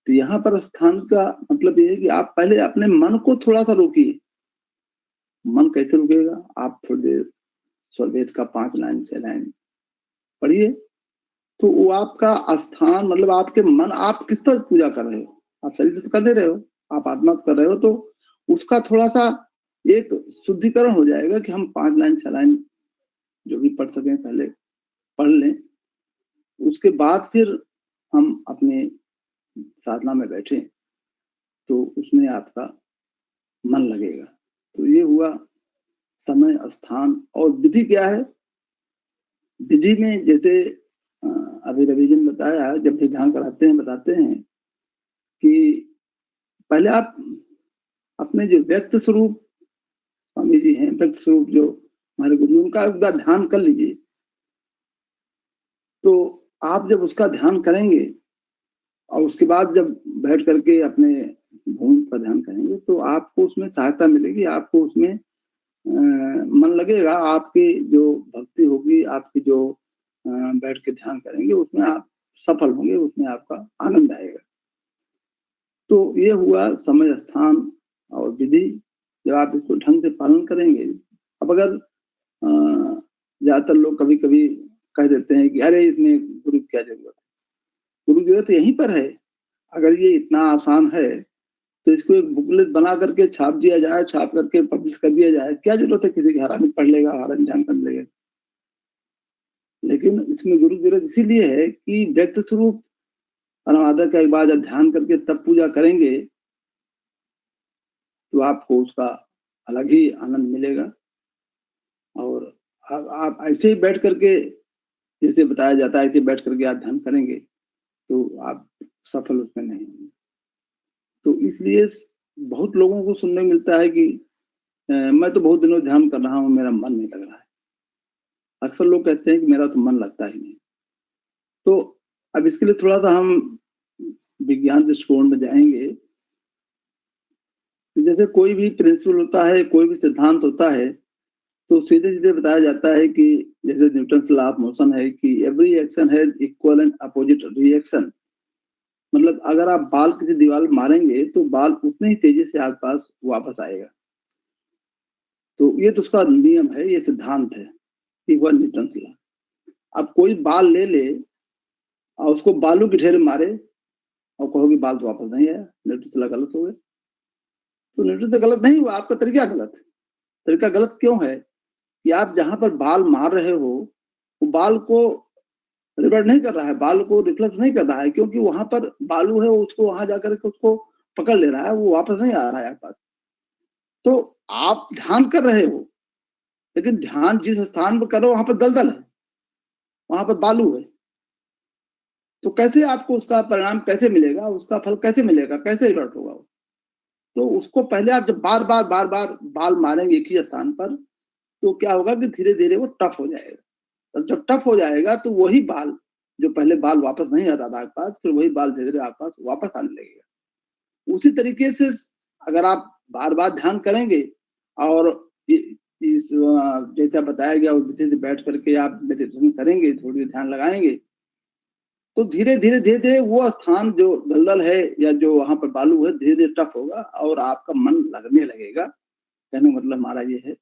तो यहाँ पर स्थान का मतलब ये है कि आप पहले अपने मन को थोड़ा सा रोकिए। मन कैसे रुकेगा? आप थोड़ी देर स्वरवेद का 5 लाइन 6 लाइन पढ़िए, तो वो आपका स्थान, मतलब आपके मन, आप किस तरह पूजा कर रहे हो? आप शरीर से कर दे रहे हो, आप आत्मा से कर रहे हो, तो उसका थोड़ा सा एक शुद्धिकरण हो जाएगा कि हम 5 लाइन 6 लाइन जो भी पढ़ सकें पहले पढ़ लें, उसके बाद फिर हम अपने साधना में बैठें तो उसमें आपका मन लगेगा। तो ये हुआ समय, स्थान और विधि क्या है? विधि में जैसे अभी रवि जी ने बताया, जब भी ध्यान कराते हैं बताते हैं कि पहले आप अपने जो व्यक्त स्वरूप स्वामी जी हैं, व्यक्त स्वरूप जो हमारे गुरु, उनका एक बार ध्यान कर लीजिए। तो आप जब उसका ध्यान करेंगे और उसके बाद जब बैठ करके अपने भूमि पर ध्यान करेंगे तो आपको उसमें सहायता मिलेगी, आपको उसमें मन लगेगा, आपकी जो भक्ति होगी, आपकी जो बैठ के ध्यान करेंगे उसमें आप सफल होंगे, उसमें आपका आनंद आएगा। तो ये हुआ समय, स्थान और विधि। जब आप इसको ढंग से पालन करेंगे, अब अगर ज्यादातर लोग कभी कभी कह देते हैं कि अरे इसमें गुरु की क्या जरूरत है, गुरु की जरूरत यहीं पर है। अगर ये इतना आसान है तो इसको एक बुकलेट बना करके छाप दिया जाए, छाप करके पब्लिश कर दिया जाए, क्या जरूरत है किसी की, हर आदमी पढ़ लेगा, हर आदमी ध्यान कर लेगा। लेकिन इसमें गुरु की जरूरत इसीलिए है कि व्यक्त स्वरूप परमादर का एक बार जब ध्यान करके तब पूजा करेंगे तो आपको उसका अलग ही आनंद मिलेगा। और आप ऐसे ही बैठ करके, जैसे बताया जाता है, ऐसे बैठ करके आप ध्यान करेंगे तो आप सफल उसमें नहीं होंगे। तो इसलिए बहुत लोगों को सुनने मिलता है कि मैं तो बहुत दिनों ध्यान कर रहा हूँ, मेरा मन नहीं लग रहा है। अक्सर लोग कहते हैं कि मेरा तो मन लगता ही नहीं। तो अब इसके लिए थोड़ा सा हम विज्ञान दृष्टिकोण में जाएंगे। जैसे कोई भी प्रिंसिपल होता है, कोई भी सिद्धांत होता है, तो सीधे सीधे बताया जाता है कि जैसे न्यूटन लॉ ऑफ मोशन है कि every action has equal and opposite reaction. मतलब अगर आप बाल किसी दीवार में मारेंगे तो बाल उतने ही तेजी से आपके पास वापस आएगा। तो ये तो उसका नियम है, ये सिद्धांत है, ये हुआ न्यूटन लॉ। अब कोई बाल ले ले और उसको बालू के ढेर मारे और कहो कि बाल तो वापस नहीं आया, न्यूटन लॉ गलत हो गए। तो न्यूटन से गलत नहीं हुआ, आपका तरीका गलत है। तरीका गलत क्यों है कि आप जहां पर बाल मार रहे हो वो बाल को रिवर्ट नहीं कर रहा है, बाल को रिफ्लेक्ट नहीं कर रहा है, क्योंकि वहां पर बालू है, उसको वहां जाकर के उसको पकड़ ले रहा है, वो वापस नहीं आ रहा है आपके पास। तो आप ध्यान कर रहे हो, लेकिन ध्यान जिस स्थान पर करो वहां पर दलदल है, वहां पर बालू है। तो कैसे आपको उसका परिणाम कैसे मिलेगा, उसका फल कैसे मिलेगा, कैसे रिवर्ट होगा वो? तो उसको पहले आप जब बार बार बाल मारेंगे एक ही स्थान पर, तो क्या होगा कि धीरे धीरे वो टफ हो जाएगा। तो जब टफ हो जाएगा तो वही बाल, जो पहले बाल वापस नहीं आता था आपके पास, फिर वही बाल धीरे धीरे आपके पास वापस आने लगेगा। उसी तरीके से अगर आप बार बार ध्यान करेंगे और इस जैसा बताया गया उस विधि से बैठ करके आप मेडिटेशन करेंगे, थोड़ी ध्यान लगाएंगे, तो धीरे धीरे वो स्थान जो दलदल है या जो वहां पर बालू है धीरे धीरे टफ होगा और आपका मन लगने लगेगा। कहने का मतलब हमारा ये है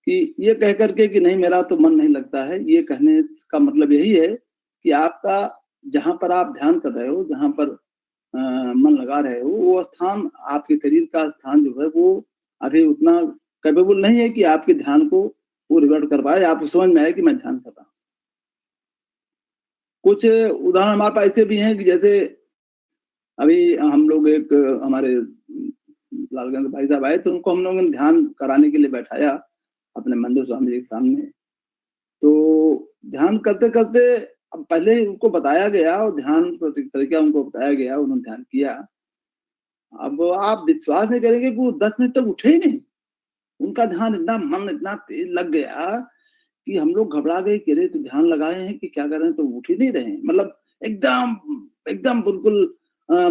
कि ये कह करके कि नहीं मेरा तो मन नहीं लगता है, ये कहने का मतलब यही है कि आपका जहां पर आप ध्यान कर रहे हो, जहां पर मन लगा रहे हो, वो स्थान, आपके शरीर का स्थान जो है वो अभी उतना कैपेबल नहीं है कि आपके ध्यान को वो रिवर्ट कर पाए, आपको समझ में आए कि मैं ध्यान कर रहा हूँ। कुछ उदाहरण हमारे पास ऐसे भी हैं कि जैसे अभी हम लोग एक हमारे लालगंज भाई साहब आए, तो उनको हम लोगों ने ध्यान कराने के लिए बैठाया अपने मंदिर स्वामी जी के सामने। तो ध्यान करते करते अब पहले उनको बताया गया और ध्यान तरीका उनको बताया गया, उन्होंने ध्यान किया। अब आप विश्वास नहीं करेंगे कि वो 10 मिनट तक उठे ही नहीं। उनका ध्यान इतना, मन इतना तेज लग गया कि हम लोग घबरा गए कि अरे तो ध्यान लगाए हैं कि क्या कर रहे हैं, तो उठ ही नहीं रहे हैं। मतलब एकदम एकदम बिल्कुल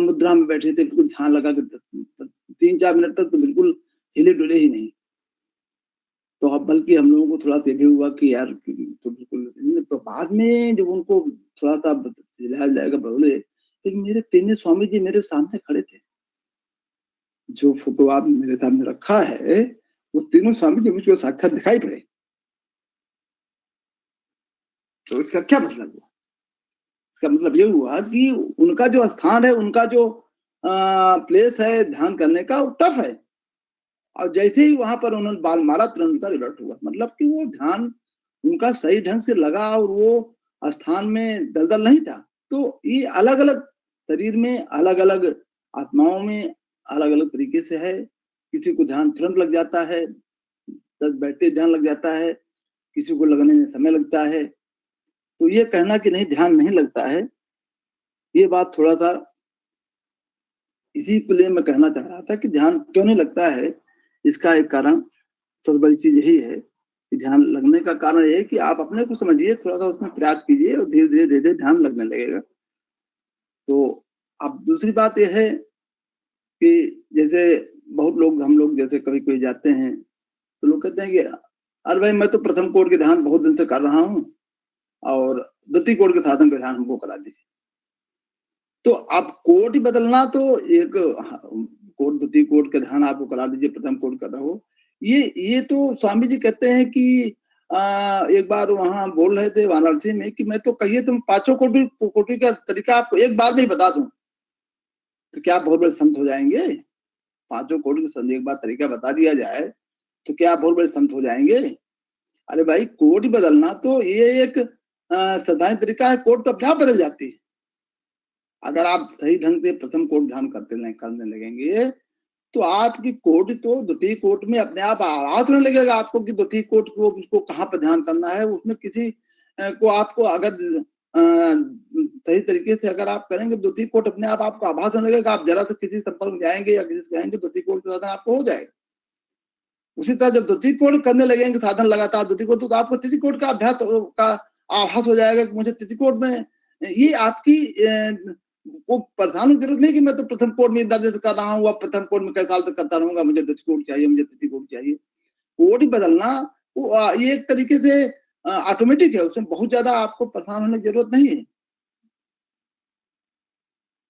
मुद्रा में बैठे थे, बिल्कुल ध्यान लगा के 3-4 मिनट तक तो बिल्कुल हिले डुले ही नहीं। तो अब बल्कि हम लोगों को थोड़ा सा ये भी हुआ कि यार तो बिल्कुल, तो बाद में जब उनको थोड़ा सा हिलाया जाएगा बोले, लेकिन मेरे तीनों स्वामी जी मेरे सामने खड़े थे। जो फोटो आप मेरे सामने रखा है वो तीनों स्वामी जी मुझको साक्षात दिखाई पड़े। तो इसका क्या मतलब हुआ? इसका मतलब ये हुआ कि उनका जो स्थान है, उनका जो प्लेस है ध्यान करने का, वो टफ है। और जैसे ही वहां पर उन्होंने बाल मारा तुरंत का रिवर्ट हुआ, मतलब कि वो ध्यान उनका सही ढंग से लगा और वो स्थान में दलदल नहीं था। तो ये अलग अलग शरीर में, अलग अलग आत्माओं में अलग अलग तरीके से है। किसी को ध्यान तुरंत लग जाता है, बस बैठते ध्यान लग जाता है, किसी को लगने में समय लगता है। तो ये कहना कि नहीं ध्यान नहीं लगता है, ये बात थोड़ा सा इसी के लिए मैं कहना चाह रहा था कि ध्यान क्यों नहीं लगता है। इसका एक कारण, सबसे बड़ी चीज यही है कि ध्यान लगने का कारण ये है कि आप अपने को समझिए, थोड़ा सा उसमें प्रयास कीजिए और धीरे धीरे धीरे धीरे ध्यान लगने लगेगा। तो अब दूसरी बात यह है कि जैसे बहुत लोग, हम लोग जैसे कभी कोई जाते हैं तो लोग कहते हैं कि अरे भाई मैं तो प्रथम कोड के ध्यान बहुत दिन से कर रहा हूँ और द्वितीय कोड के साधन का ध्यान हमको करा दीजिए। तो अब कोड ही बदलना, तो एक कोड द्वितीय कोड का ध्यान आपको करा दीजिए, प्रथम कोड कर रहा हो, ये तो स्वामी जी कहते हैं कि एक बार वहां बोल रहे थे वाराणसी में कि मैं तो कहिए तुम पांचों कोटि का तरीका आपको एक बार में ही बता दूं तो क्या आप बहुत बड़े संत हो जाएंगे? पांचों कोटि का एक बार तरीका बता दिया जाए तो क्या आप बहुत बड़े संत हो जाएंगे? अरे भाई कोड ही बदलना तो ये एक साधारण तरीका है, कोड तो अपने आप बदल जाती है। अगर आप सही ढंग से प्रथम कोट ध्यान करने लगेंगे तो आपकी कोट तो द्वितीय कोट में अपने आप आभास होने लगेगा आपको कि द्वितीय कोट को उसको कहाँ पर ध्यान करना है। उसमें किसी को आपको अगर सही तरीके से अगर आप करेंगे द्वितीय कोट अपने आप आपको आभास होने लगेगा। आप जरा से किसी संपर्क में जाएंगे या किसी से कहेंगे द्वितीय कोट का साधन आपको हो जाएगा। उसी तरह जब द्वितीय कोट करने लगेंगे साधन लगातार द्वितीय कोट, तो आपको तृतीय कोट का अभ्यास का आभास हो जाएगा कि मुझे तृतीय कोट में ये आपकी वो परेशान की जरूरत नहीं कि मैं तो प्रथम कोड में दर्ज कर रहा हूँ, अब प्रथम कोड में कई साल तक करता रहूंगा, मुझे द्वितीय कोड चाहिए, मुझे तृतीय कोड चाहिए। कोड ही बदलना वो ये एक तरीके से ऑटोमेटिक है, उसमें बहुत ज्यादा आपको परेशान होने की जरूरत नहीं है।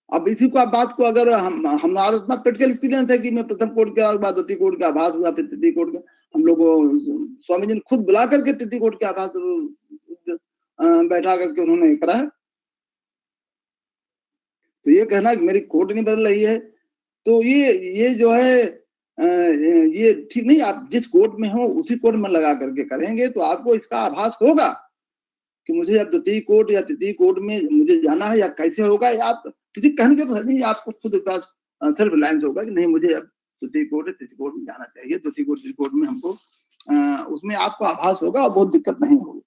अब इसी को आप बात को अगर हमारा इतना प्रैक्टिकल एक्सपीरियंस है कि मैं प्रथम कोड के बाद द्वितीय कोड का आभास हुआ, फिर तृतीय कोड का हम लोग स्वामी जी ने खुद बुला करके तृतीय कोड के आभास बैठा करके उन्होंने कराया। तो ये कहना कि मेरी कोट नहीं बदल रही है तो ये जो है ये ठीक नहीं। आप जिस कोट में हो उसी कोट में लगा करके करेंगे तो आपको इसका आभास होगा कि मुझे अब द्वितीय कोट या तृतीय कोट में मुझे जाना है या कैसे होगा। या आप किसी कहने के तो नहीं, आपको खुद सेल्फ रिलायंस होगा कि नहीं मुझे अब द्वितीय कोट तृतीय कोट में जाना चाहिए, द्वितीय कोट तृतीय कोट में हमको उसमें आपको आभास होगा और बहुत दिक्कत नहीं होगी।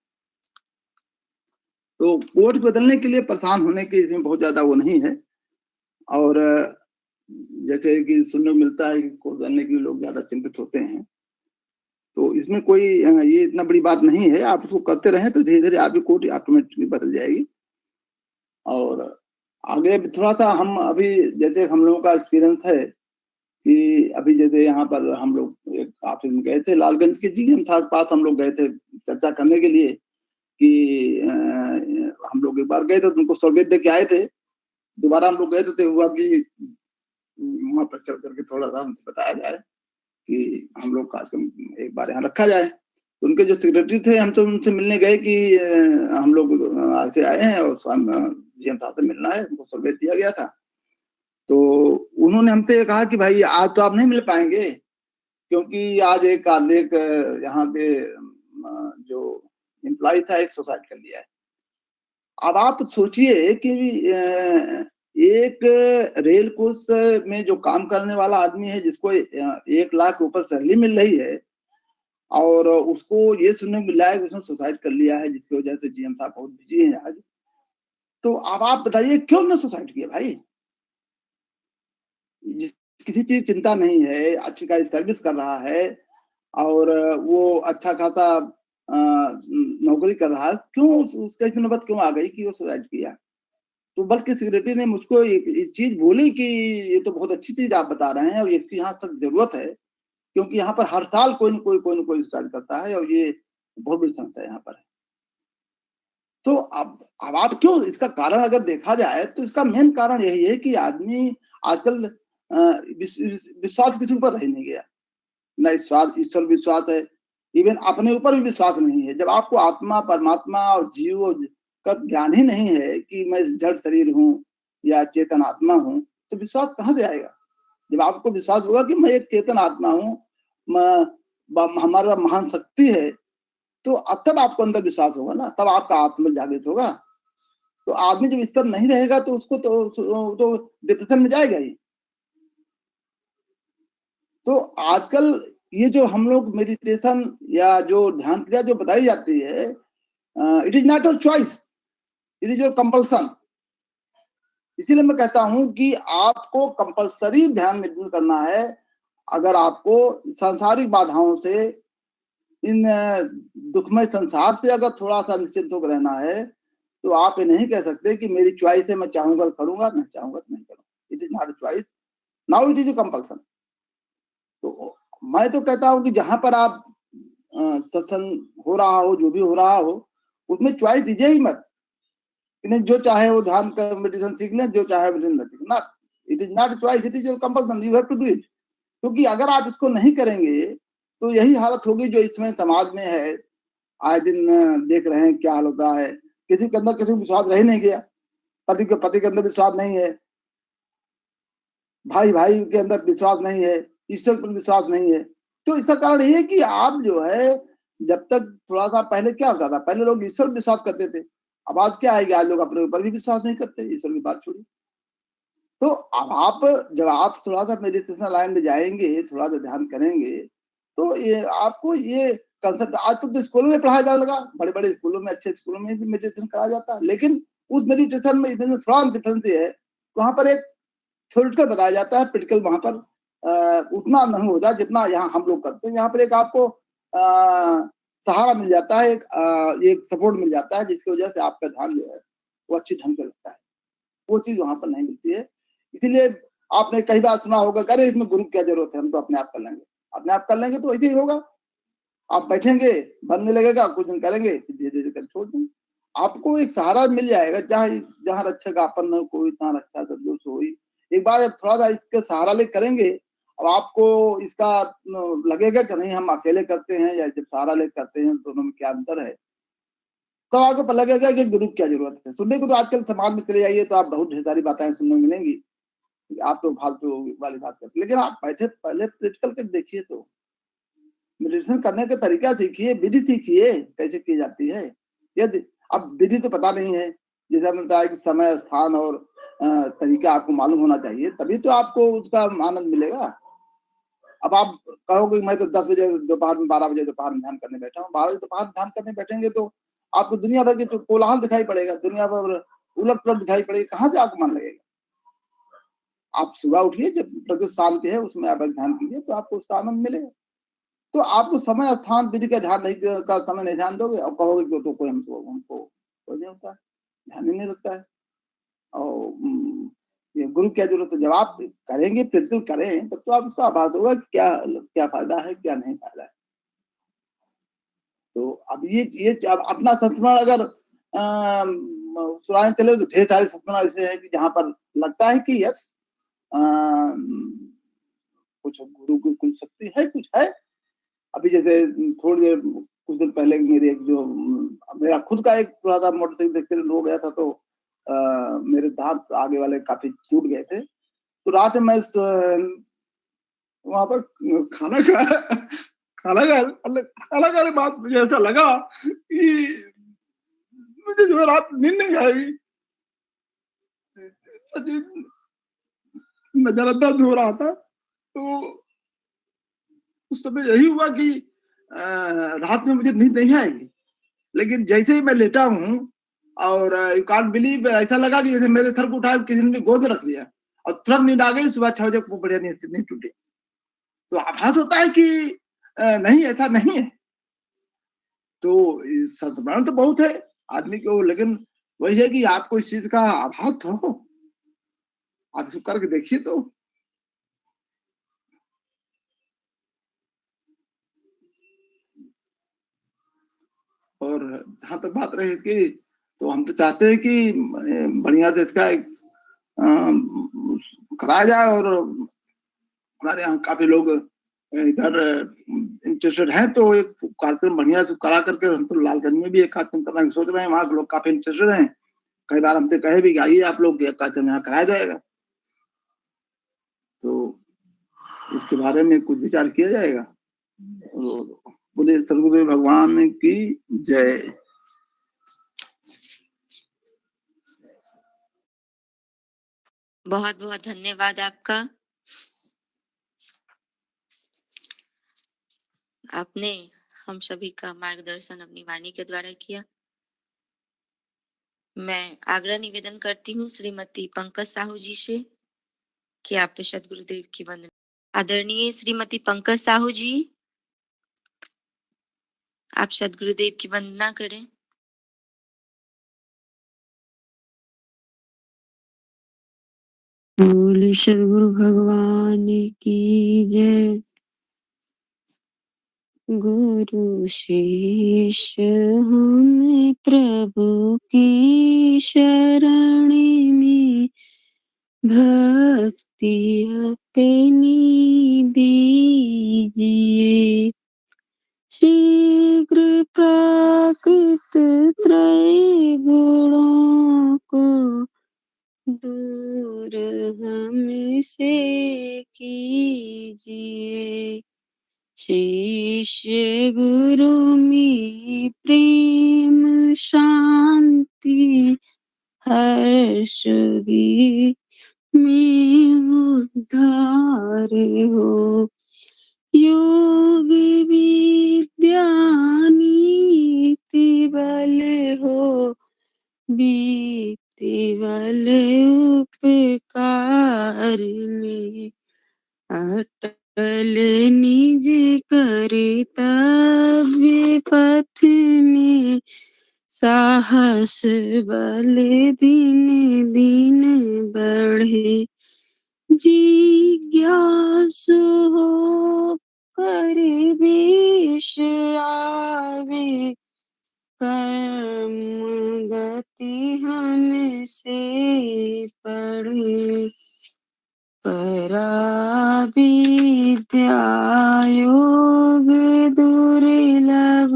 तो कोट बदलने के लिए परेशान होने की इसमें बहुत ज्यादा वो नहीं है। और जैसे कि सुनने को मिलता है कि कोट बदलने के लिए लोग ज्यादा चिंतित होते हैं, तो इसमें कोई ये इतना बड़ी बात नहीं है। आप उसको करते रहें तो धीरे धीरे आपकी कोट ऑटोमेटिकली बदल जाएगी। और आगे थोड़ा सा हम अभी जैसे हम लोगों का एक्सपीरियंस है कि अभी जैसे यहाँ पर हम लोग एक ऑफिस में गए थे, लालगंज के जीएम साहब के पास हम लोग गए थे चर्चा करने के लिए कि हम लोग एक बार गए थे तो उनको सौगंध दे के आए थे। दोबारा हम लोग गए तो हुआ कि वहां पर चल करके थोड़ा सा हमसे बताया जाए कि हम लोग कार्यक्रम एक बार यहाँ रखा जाए। तो उनके जो सेक्रेटरी थे हम तो उनसे मिलने गए कि हम लोग ऐसे आए हैं और जीएम साहब से मिलना है, उनको सर्वे दिया गया था। तो उन्होंने हमसे कहा कि भाई आज तो आप नहीं मिल पाएंगे क्योंकि आज एक यहाँ के जो एम्प्लॉय था एक सुसाइड कर लिया है। अब आप सोचिए कि एक रेल कोच में जो काम करने वाला आदमी है जिसको 1 लाख ऊपर सैलरी मिल रही है और उसको ये सुनने को मिला है कि उसने सुसाइड कर लिया है, जिसकी वजह से जीएम साहब बहुत बिजी हैं आज। तो अब आप बताइए क्यों उसने सुसाइड किया भाई? किसी चीज चिंता नहीं है, अच्छी खासी सर्विस कर रहा है और वो अच्छा खासा नौकरी कर रहा है, क्यों उसका इतनी नौबत क्यों आ गई कि वो सुसाइड किया? तो बल्कि सेक्रेटरी ने मुझको एक चीज बोली कि ये तो बहुत अच्छी चीज आप बता रहे हैं और इसकी यहाँ सख्त जरूरत है क्योंकि यहाँ पर हर साल कोई न कोई सुसाइड करता है और ये बहुत बड़ी समस्या यहाँ पर है। तो अब आप क्यों, इसका कारण अगर देखा जाए तो इसका मेन कारण यही है कि आदमी आजकल विश्वास किसी ऊपर रह नहीं गया, न ईश्वर विश्वास है, इवन अपने ऊपर भी विश्वास नहीं है। जब आपको आत्मा परमात्मा और जीव का ज्ञान ही नहीं है कि मैं जड़ शरीर हूँ या चेतन आत्मा हूँ तो विश्वास कहाँ से आएगा? जब आपको विश्वास होगा कि मैं एक चेतन आत्मा हूँ हमारा महान शक्ति है, तो तब आपको अंदर विश्वास होगा ना, तब आपका आत्मा जागृत होगा। तो आदमी जब इस पर नहीं रहेगा तो उसको तो डिप्रेशन में जाएगा ही। तो आजकल ये जो हम लोग मेडिटेशन या जो ध्यान क्रिया जो बताई जाती है, it is not your choice, it is your compulsion. इसीलिए मैं कहता हूं कि आपको कंपल्सरी ध्यान मेडिटेशन करना है। अगर आपको सांसारिक बाधाओं से, इन दुखमय संसार से अगर थोड़ा सा निश्चिंत होकर रहना है, तो आप ये नहीं कह सकते कि मेरी चॉइस है, मैं चाहूंगा तो करूंगा, नहीं चाहूंगा तो नहीं करूंगा। It is not a choice, now it is a compulsion. तो मैं तो कहता हूं कि जहां पर आप सत्संग हो रहा हो, जो भी हो रहा हो, उसमें चॉइस दीजिए ही मत कि नहीं, जो चाहे वो ध्यान का मेडिटेशन सीख लें, जो चाहे मेडिटेशन सीख लें। It is not choice, it is your compulsion, you have to do it. क्योंकि अगर आप इसको नहीं करेंगे तो यही हालत होगी जो इसमें समाज में है। आए दिन देख रहे हैं क्या हाल होता है, किसी के अंदर किसी को विश्वास रह ही नहीं गया। पति के अंदर विश्वास नहीं है, भाई भाई के अंदर विश्वास नहीं है, ईश्वर पर विश्वास नहीं है। तो इसका कारण ये है कि आप जो है, जब तक थोड़ा सा पहले क्या होता था, पहले लोग ईश्वर पर विश्वास करते थे। अब आज क्या है कि आज लोग अपने ऊपर भी विश्वास नहीं करते, ईश्वर की बात छोड़ी। तो अब आप जब आप थोड़ा सा मेडिटेशन लाइन में जाएंगे, थोड़ा सा ध्यान करेंगे, तो ये आपको ये कंसेप्ट आज तो स्कूलों में पढ़ाया जाने लगा, बड़े बड़े स्कूलों में, अच्छे स्कूलों में भी मेडिटेशन कराया जाता है। लेकिन उस मेडिटेशन में इसमें थोड़ा डिफरेंस ये है, वहां पर एक थ्योरेटिकल बताया जाता है, प्रैक्टिकल वहां पर उतना नहीं होता जितना यहाँ हम लोग करते हैं। यहाँ पर एक आपको सहारा मिल जाता है, एक सपोर्ट मिल जाता है, जिसकी वजह से आपका ध्यान जो है वो अच्छी ढंग से लगता है। वो चीज वहां पर नहीं मिलती है। इसीलिए आपने कई बार सुना होगा, अरे इसमें गुरु की क्या जरूरत है, हम तो अपने आप कर लेंगे। अपने आप कर लेंगे तो ऐसे ही होगा, आप बैठेंगे, बनने लगेगा, कुछ दिन करेंगे, फिर धीरे धीरे कर छोड़ देंगे। आपको एक सहारा मिल जाएगा, चाहे जहाँ रक्षक आपन न कोई, तहाँ रक्षा सब जो सोई। एक बार जब थोड़ा सा इसके सहारा ले करेंगे, अब आपको इसका लगेगा कि नहीं हम अकेले करते हैं या जब सहारा ले करते हैं, दोनों में क्या अंतर है। तो आपको पता लगेगा कि गुरु की क्या जरूरत है। सुनने को तो आजकल समाज में चले जाइए तो आप बहुत ढेर सारी बातें सुनने को मिलेंगी, आप तो फालतू वाली बात करते, लेकिन आप बैठे पहले प्रैक्टिकल कर देखिए। तो मेडिटेशन करने का तरीका सीखिए, विधि सीखिए कैसे की जाती है। यदि अब विधि तो पता नहीं है, जैसे हमने बताया कि समय, स्थान और तरीका आपको मालूम होना चाहिए, तभी तो आपको उसका आनंद मिलेगा। अब आप कहोगे मैं तो 10 बजे दोपहर में, 12 बजे दोपहर में ध्यान करने बैठा हूँ, 12 बजे दोपहर में ध्यान करने बैठेंगे तो आपको दुनिया भर की तो कोलाहल दिखाई पड़ेगा, दुनिया भर उलट पुलट दिखाई पड़ेगी, कहाँ से आपको मन लगेगा। आप सुबह उठिए, जब प्रकृति शांति है उसमें आप ध्यान कीजिए, तो आपको उसका आनंद मिलेगा। तो आपको समय, स्थान, विधि का ध्यान नहीं, का समय नहीं ध्यान दोगे और कहोगे कि तो कोई हमको कोई नहीं होता है, ध्यान ही नहीं लगता है। और ये गुरु क्या जरूरत है। जब आप करेंगे, प्रैक्टिस करें, तब तो आप उसका आभास होगा कि क्या क्या फायदा है, क्या नहीं फायदा है। तो अब ये अब अपना संस्मरण अगर सुनाने चले तो ढेर सारे संस्मरण ऐसे हैं कि जहां पर लगता है कि यस, कुछ गुरु की कुछ शक्ति है, कुछ है। अभी जैसे थोड़ी देर कुछ दिन पहले मेरे एक जो मेरा खुद का एक थोड़ा सा मोटरसाइकिल एक्सीडेंट हो गया था, तो मेरे दांत आगे वाले काफी टूट गए थे। तो रात में मैं वहां पर खाना खाया, खाना खाने बाद मुझे ऐसा लगा कि मुझे जो है रात नींद नहीं आएगी, नजर दर्द हो रहा था। तो उस समय यही हुआ कि रात में मुझे नींद नहीं आएगी, लेकिन जैसे ही मैं लेटा हूँ और यू कांट बिलीव, ऐसा लगा कि जैसे मेरे सर को उठाया किसी ने गोद में रख लिया और तुरंत नींद आ गई। सुबह 6 बजे को बढ़िया नींद टूटी। तो आभास होता है कि नहीं, ऐसा नहीं है। तो संस्मरण तो बहुत है आदमी को, लेकिन वही है कि आपको इस चीज का आभास तो हो, आप इसको करके देखिए। तो और जहां तक बात रही इसकी, तो हम तो चाहते हैं कि बढ़िया से इसका एक कराया जाए। और हमारे यहाँ काफी लोग इधर इंटरेस्टेड हैं, तो एक कार्यक्रम बढ़िया से करा करके, हम तो लालगंज में भी एक कार्यक्रम करने की सोच रहे हैं, वहाँ के लोग काफी इंटरेस्टेड हैं। कई बार हमसे कहे भी कि आइए आप लोग, कार्यक्रम यहाँ कराया जाएगा। तो इसके बारे में कुछ विचार किया जाएगा। बोले सदगुरुदेव भगवान की जय। बहुत बहुत धन्यवाद आपका। आपने हम सभी का मार्गदर्शन अपनी वाणी के द्वारा किया। मैं आग्रह निवेदन करती हूँ श्रीमती पंकज साहू जी से कि आप सदगुरुदेव की वंदना। आदरणीय श्रीमती पंकज साहू जी, आप सदगुरुदेव की वंदना करें। बोले सदगुरु भगवान की जय। गुरु शिष्य हमें प्रभु की शरण में भक्ति अपनी दीजिए। शीघ्र प्राकृत त्रय गुणों को दूर हमसे कीजिए। शिष्य गुरु में प्रेम शांति हर्ष भी में उद्धार हो। योग विद्या नीति बल हो। बीते बल उपकार में अटल निज कर्तव्य पथ में साहस बल दिन दिन बढ़े। जिज्ञासु हो कर विष आवे। कर्म गति हमसे पढ़े। पराविद्या योग दुर्लभ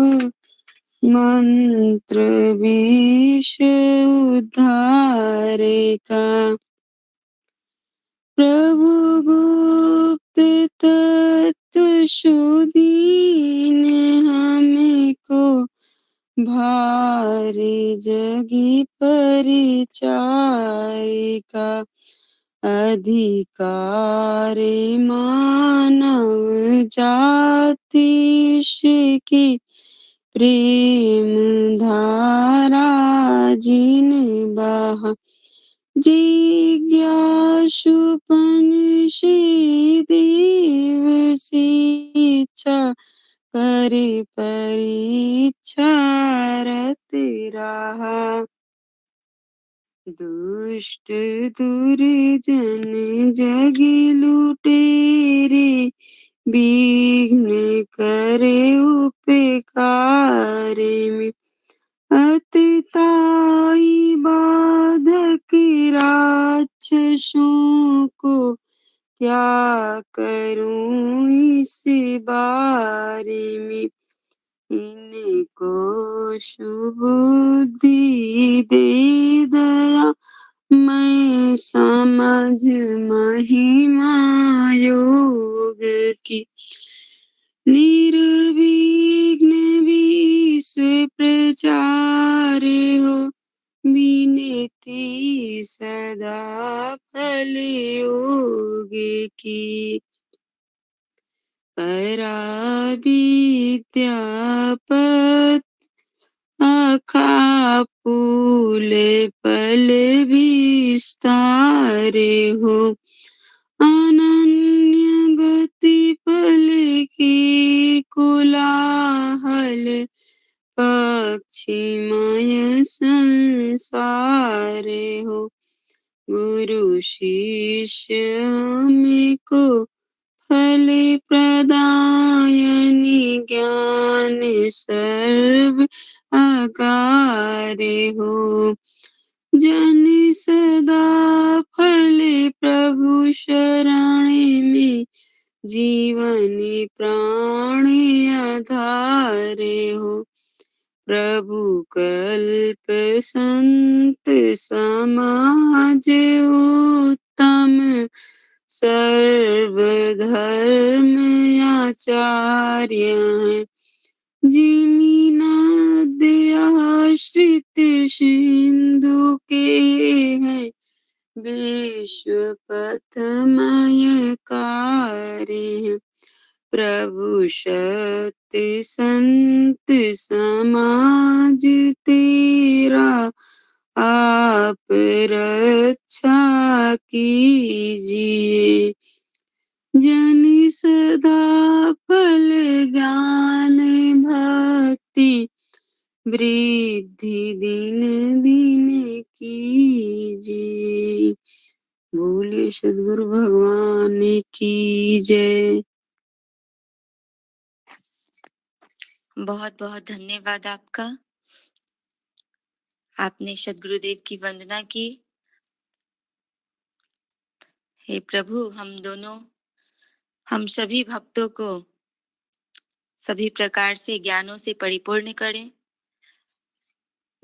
मंत्र विष उद्धार का। प्रभु गुप्त तत्व सुदीन हमको भारी जगी परिचारिका। अधिकार मानव जाति की प्रेम धारा जिन बहा। जिज्ञासुपन से देव शिक्षा करे परीक्षा रत रहा। दुष्ट दुर्जन जगी लुटेरे विघ्न करे उपकार में। अतताई बाधक राक्षसों को क्या करूं इस बारे में। इनको सुबुद्धि दे दया मैं समझ महिमा योग की। निर्विघ्न विश्व प्रचार हो। विनती सदा फल योग की। पराविद्या पत अखा फूल फल विस्तार हो। अनन्य गति फल की कोलाहल पक्षीमय संसार हो। गुरु शिष्य हमको फल प्रदायनि ज्ञान सर्व आकार हो। जन सदा फल प्रभु शरण में जीवन प्राण आधार हो। प्रभु कल्प संत समाज उत्तम सर्वधर्म आचार्य हैं। जिमी नद आश्रित सिंधु के हैं, विश्व पथमय कार्य हैं। प्रभु सत्य संत समाज तेरा, आप रक्षा कीजिए। जन सदा फल ज्ञान भक्ति, वृद्धि दिन दिन कीजिए। बोलिए सद्गुरु भगवान की जय। बहुत बहुत धन्यवाद आपका। आपने सद्गुरुदेव की वंदना की। हे प्रभु, हम सभी भक्तों को सभी प्रकार से ज्ञानों से परिपूर्ण करें।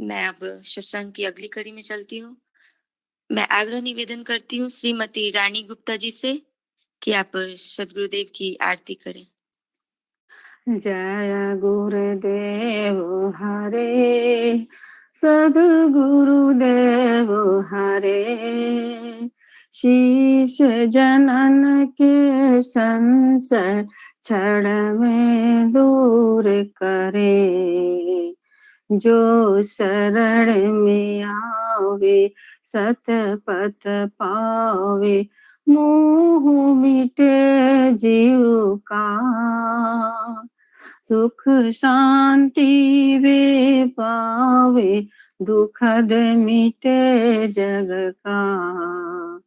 मैं अब सत्संग की अगली कड़ी में चलती हूँ। मैं आग्रह निवेदन करती हूँ श्रीमती रानी गुप्ता जी से कि आप सद्गुरुदेव की आरती करें। जय गुरुदेव हरे, सद्गुरुदेव हरे। शीश जनन के संशय क्षण में दूर करे, जो शरण में आवे सतपथ पावे, मोह मिटे जीव का। सुख शांति वे पावे, दुखद मिटे जग का।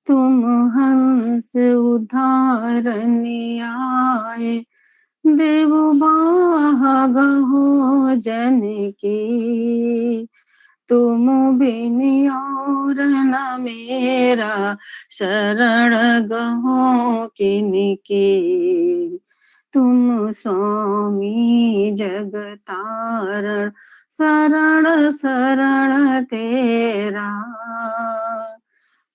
तुम हंस उद्धारनि आए, देव बाहगहो जन की। तुम बिन और न मेरा, शरण गहो किनकी। तुम स्वामी जगतारण, शरण शरण तेरा।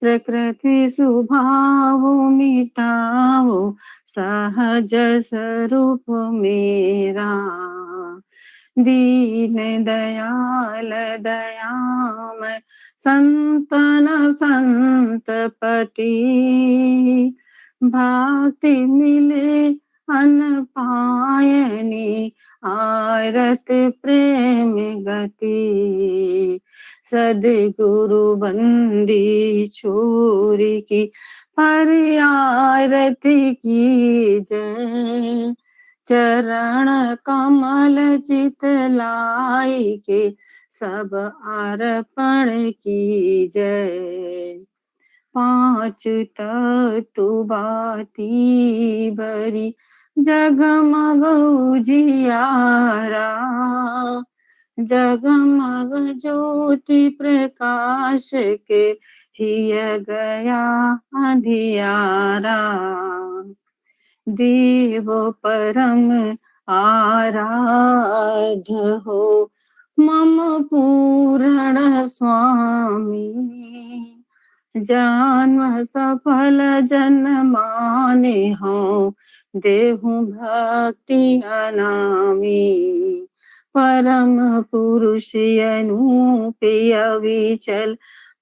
प्रकृति स्वभाव मिटाओ, सहज स्वरूप मेरा। दीन दयाल दयामय, संतन संतपति। भक्ति मिले अन पायनी, आरत प्रेम गति। सद्गुरु बंदी छोरी की, पर आरती की जय। चरण कमल चित लाई के, सब अर्पण की जय। पांच तत्व बाती बरी, जगमग उजियारा। जगमग ज्योति प्रकाश के, हिय गया अंधियारा। देव परम आराध्य हो, मम पूर्ण स्वामी। जन्म सफल जन माने हो, देहु भक्ति अनामी। परम पुरुष अनुपेय विचल,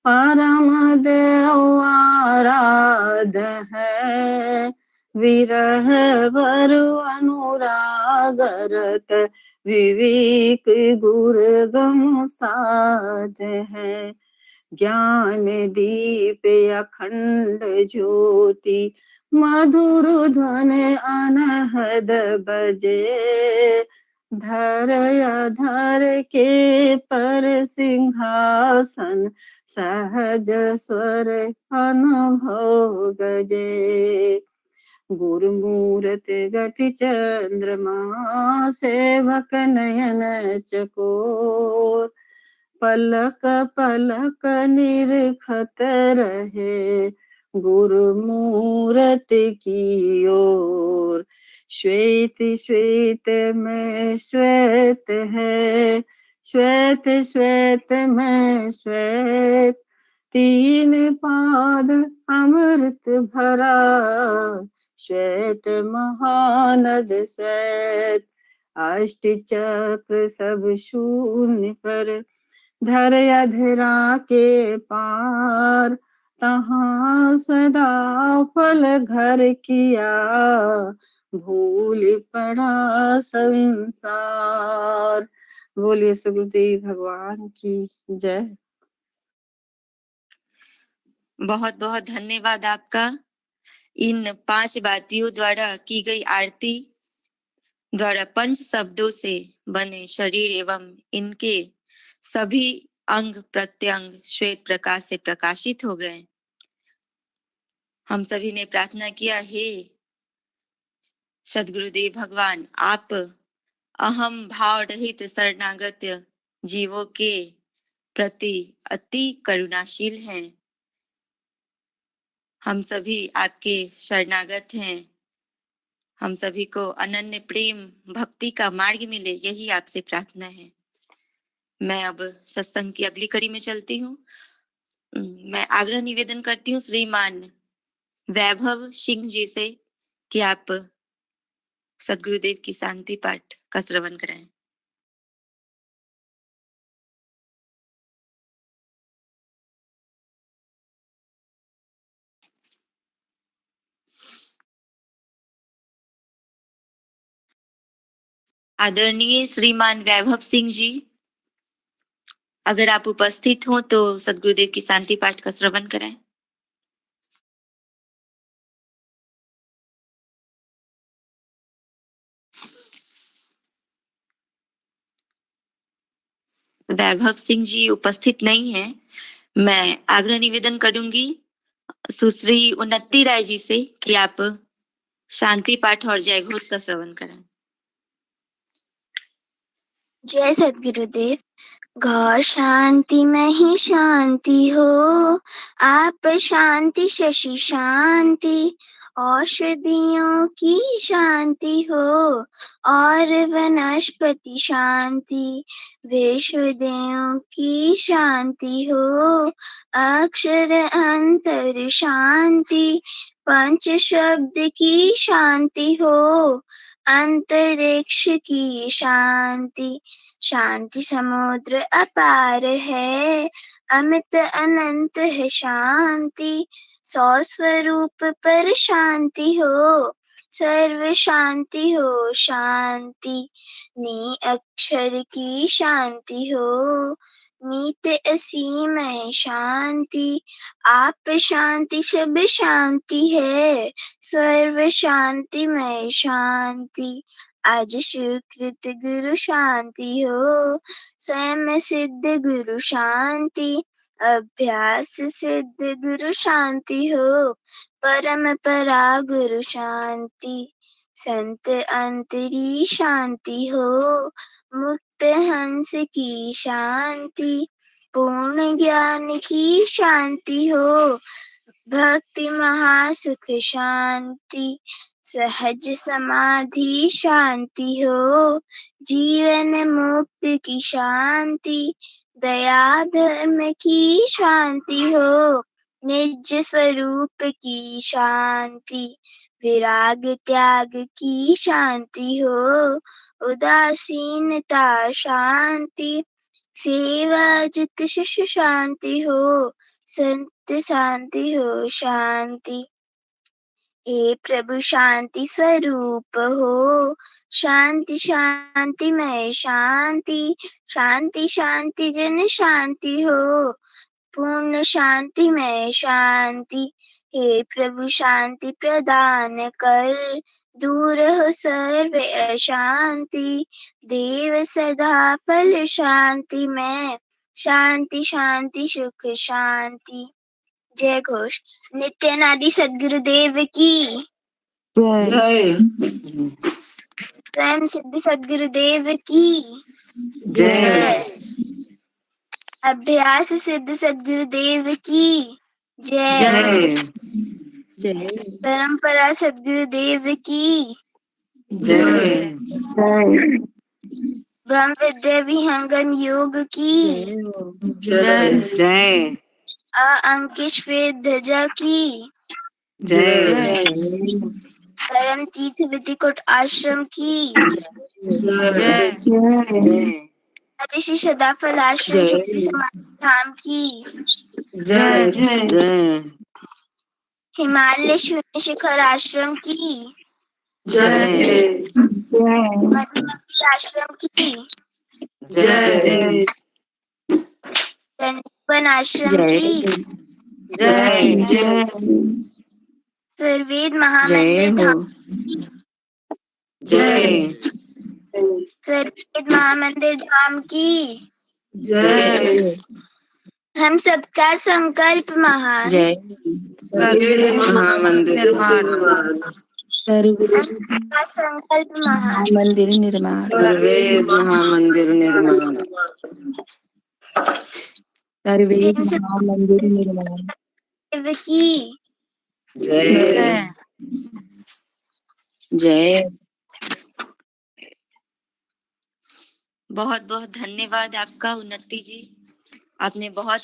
परम देव आराध्य है। विरह वरु अनुराग रत, विवेक गुर गम साध है। ज्ञान दीप अखंड ज्योति, मधुर ध्वन अनहद बजे। धर अधर के पर सिंहासन, सहज स्वर अनुभव गजे। गुरुमूरत गति चंद्रमा, सेवक नयन चकोर। पलक पलक निरखत रहे, गुरुमूरत की ओर। श्वेत श्वेत में श्वेत है, श्वेत श्वेत में श्वेत। तीन पाद अमृत भरा, श्वेत समेत महानद श्वेत, अष्ट चक्र सब शून्य पर, धर अधरा के पार, तहाँ सदा फल घर किया, भूल पड़ा संसार। बोलिए सुखदेव भगवान की जय। बहुत बहुत धन्यवाद आपका। इन 5 बातियों द्वारा की गई आरती द्वारा पंच शब्दों से बने शरीर एवं इनके सभी अंग प्रत्यंग श्वेत प्रकाश से प्रकाशित हो गए। हम सभी ने प्रार्थना किया, हे सद्गुरुदेव भगवान, आप अहम भाव रहित शरणागत जीवों के प्रति अति करुणाशील हैं। हम सभी आपके शरणागत हैं। हम सभी को अनन्य प्रेम भक्ति का मार्ग मिले, यही आपसे प्रार्थना है। मैं अब सत्संग की अगली कड़ी में चलती हूँ। मैं आग्रह निवेदन करती हूँ श्रीमान वैभव सिंह जी से कि आप सद्गुरुदेव की शांति पाठ का श्रवण कराएं। आदरणीय श्रीमान वैभव सिंह जी, अगर आप उपस्थित हो तो सद्गुरुदेव की शांति पाठ का श्रवण कराएं। वैभव सिंह जी उपस्थित नहीं है। मैं आग्रह निवेदन करूंगी सुश्री उन्नति राय जी से कि आप शांति पाठ और जय घोष का श्रवण करें। जय सद्गुरुदेव। घोर शांति में ही शांति हो, आप शांति शशि शांति, औषधियों की शांति हो और वनस्पति शांति, विश्वदेव की शांति हो, अक्षर अंतर शांति, पंच शब्द की शांति हो, अंतरिक्ष की शांति, शांति समुद्र अपार है, अमित अनंत है शांति, सौ स्वरूप पर शांति हो, सर्व शांति हो शांति, नी अक्षर की शांति हो, नीत असीम है शांति, आप शांति सब शांति है, सर्व शांति में शांति, आज स्वीकृत गुरु शांति हो, स्वयं सिद्ध गुरु शांति, अभ्यास सिद्ध गुरु शांति हो, परम परा गुरु शांति, संत अंतरी शांति हो, मुक्त हंस की शांति, पूर्ण ज्ञान की शांति हो, भक्ति महासुख शांति, सहज समाधि शांति हो, जीवन मुक्ति की शांति, दया धर्म की शांति हो, निज स्वरूप की शांति, विराग त्याग की शांति हो, उदासीनता शांति, सेवा जित शिष्य शांति हो, संत शांति हो शांति, हे प्रभु शांति स्वरूप हो, शांति शांति में शांति, शांति शांति जन शांति हो, पूर्ण शांति में शांति, हे प्रभु शांति प्रदान कर, दूर हो सर्व अशांति, देव सदा फल शांति में, शांति शांति सुख शांति। जय घोष। नित्यानादि सद्गुरुदेव की जय। स्वयं सिद्ध सद्गुरुदेव की जय। अभ्यास सिद्ध सद्गुरुदेव की जय। जय। परंपरा सद्गुरुदेव की जय। ब्रह्म विद्या विहंगम योग की जय। जय। अंकित श्वेत ध्वजा की जय। परम तीर्थ विधिकुट आश्रम की जय जय जय ऋषि सदाफल आश्रम जय। शुक्ति समाधि धाम की जय जय जय हिमालय शून्य शिखर आश्रम की जय जय मधुमती आश्रम की जय दंडवन आश्रम जय की जय जय सर्वेद जय महामंदिर हो धाम जय सर्वेद महामंदिर धाम की जय हम सबका संकल्प महान जय महामंदिर निर्माण हम सबका संकल्प महान मंदिर निर्माण सर्वेद महामंदिर निर्माण सर्वे हम सब महामंदिर निर्माण देव की जय जय। बहुत बहुत धन्यवाद आपका उन्नति जी, आपने बहुत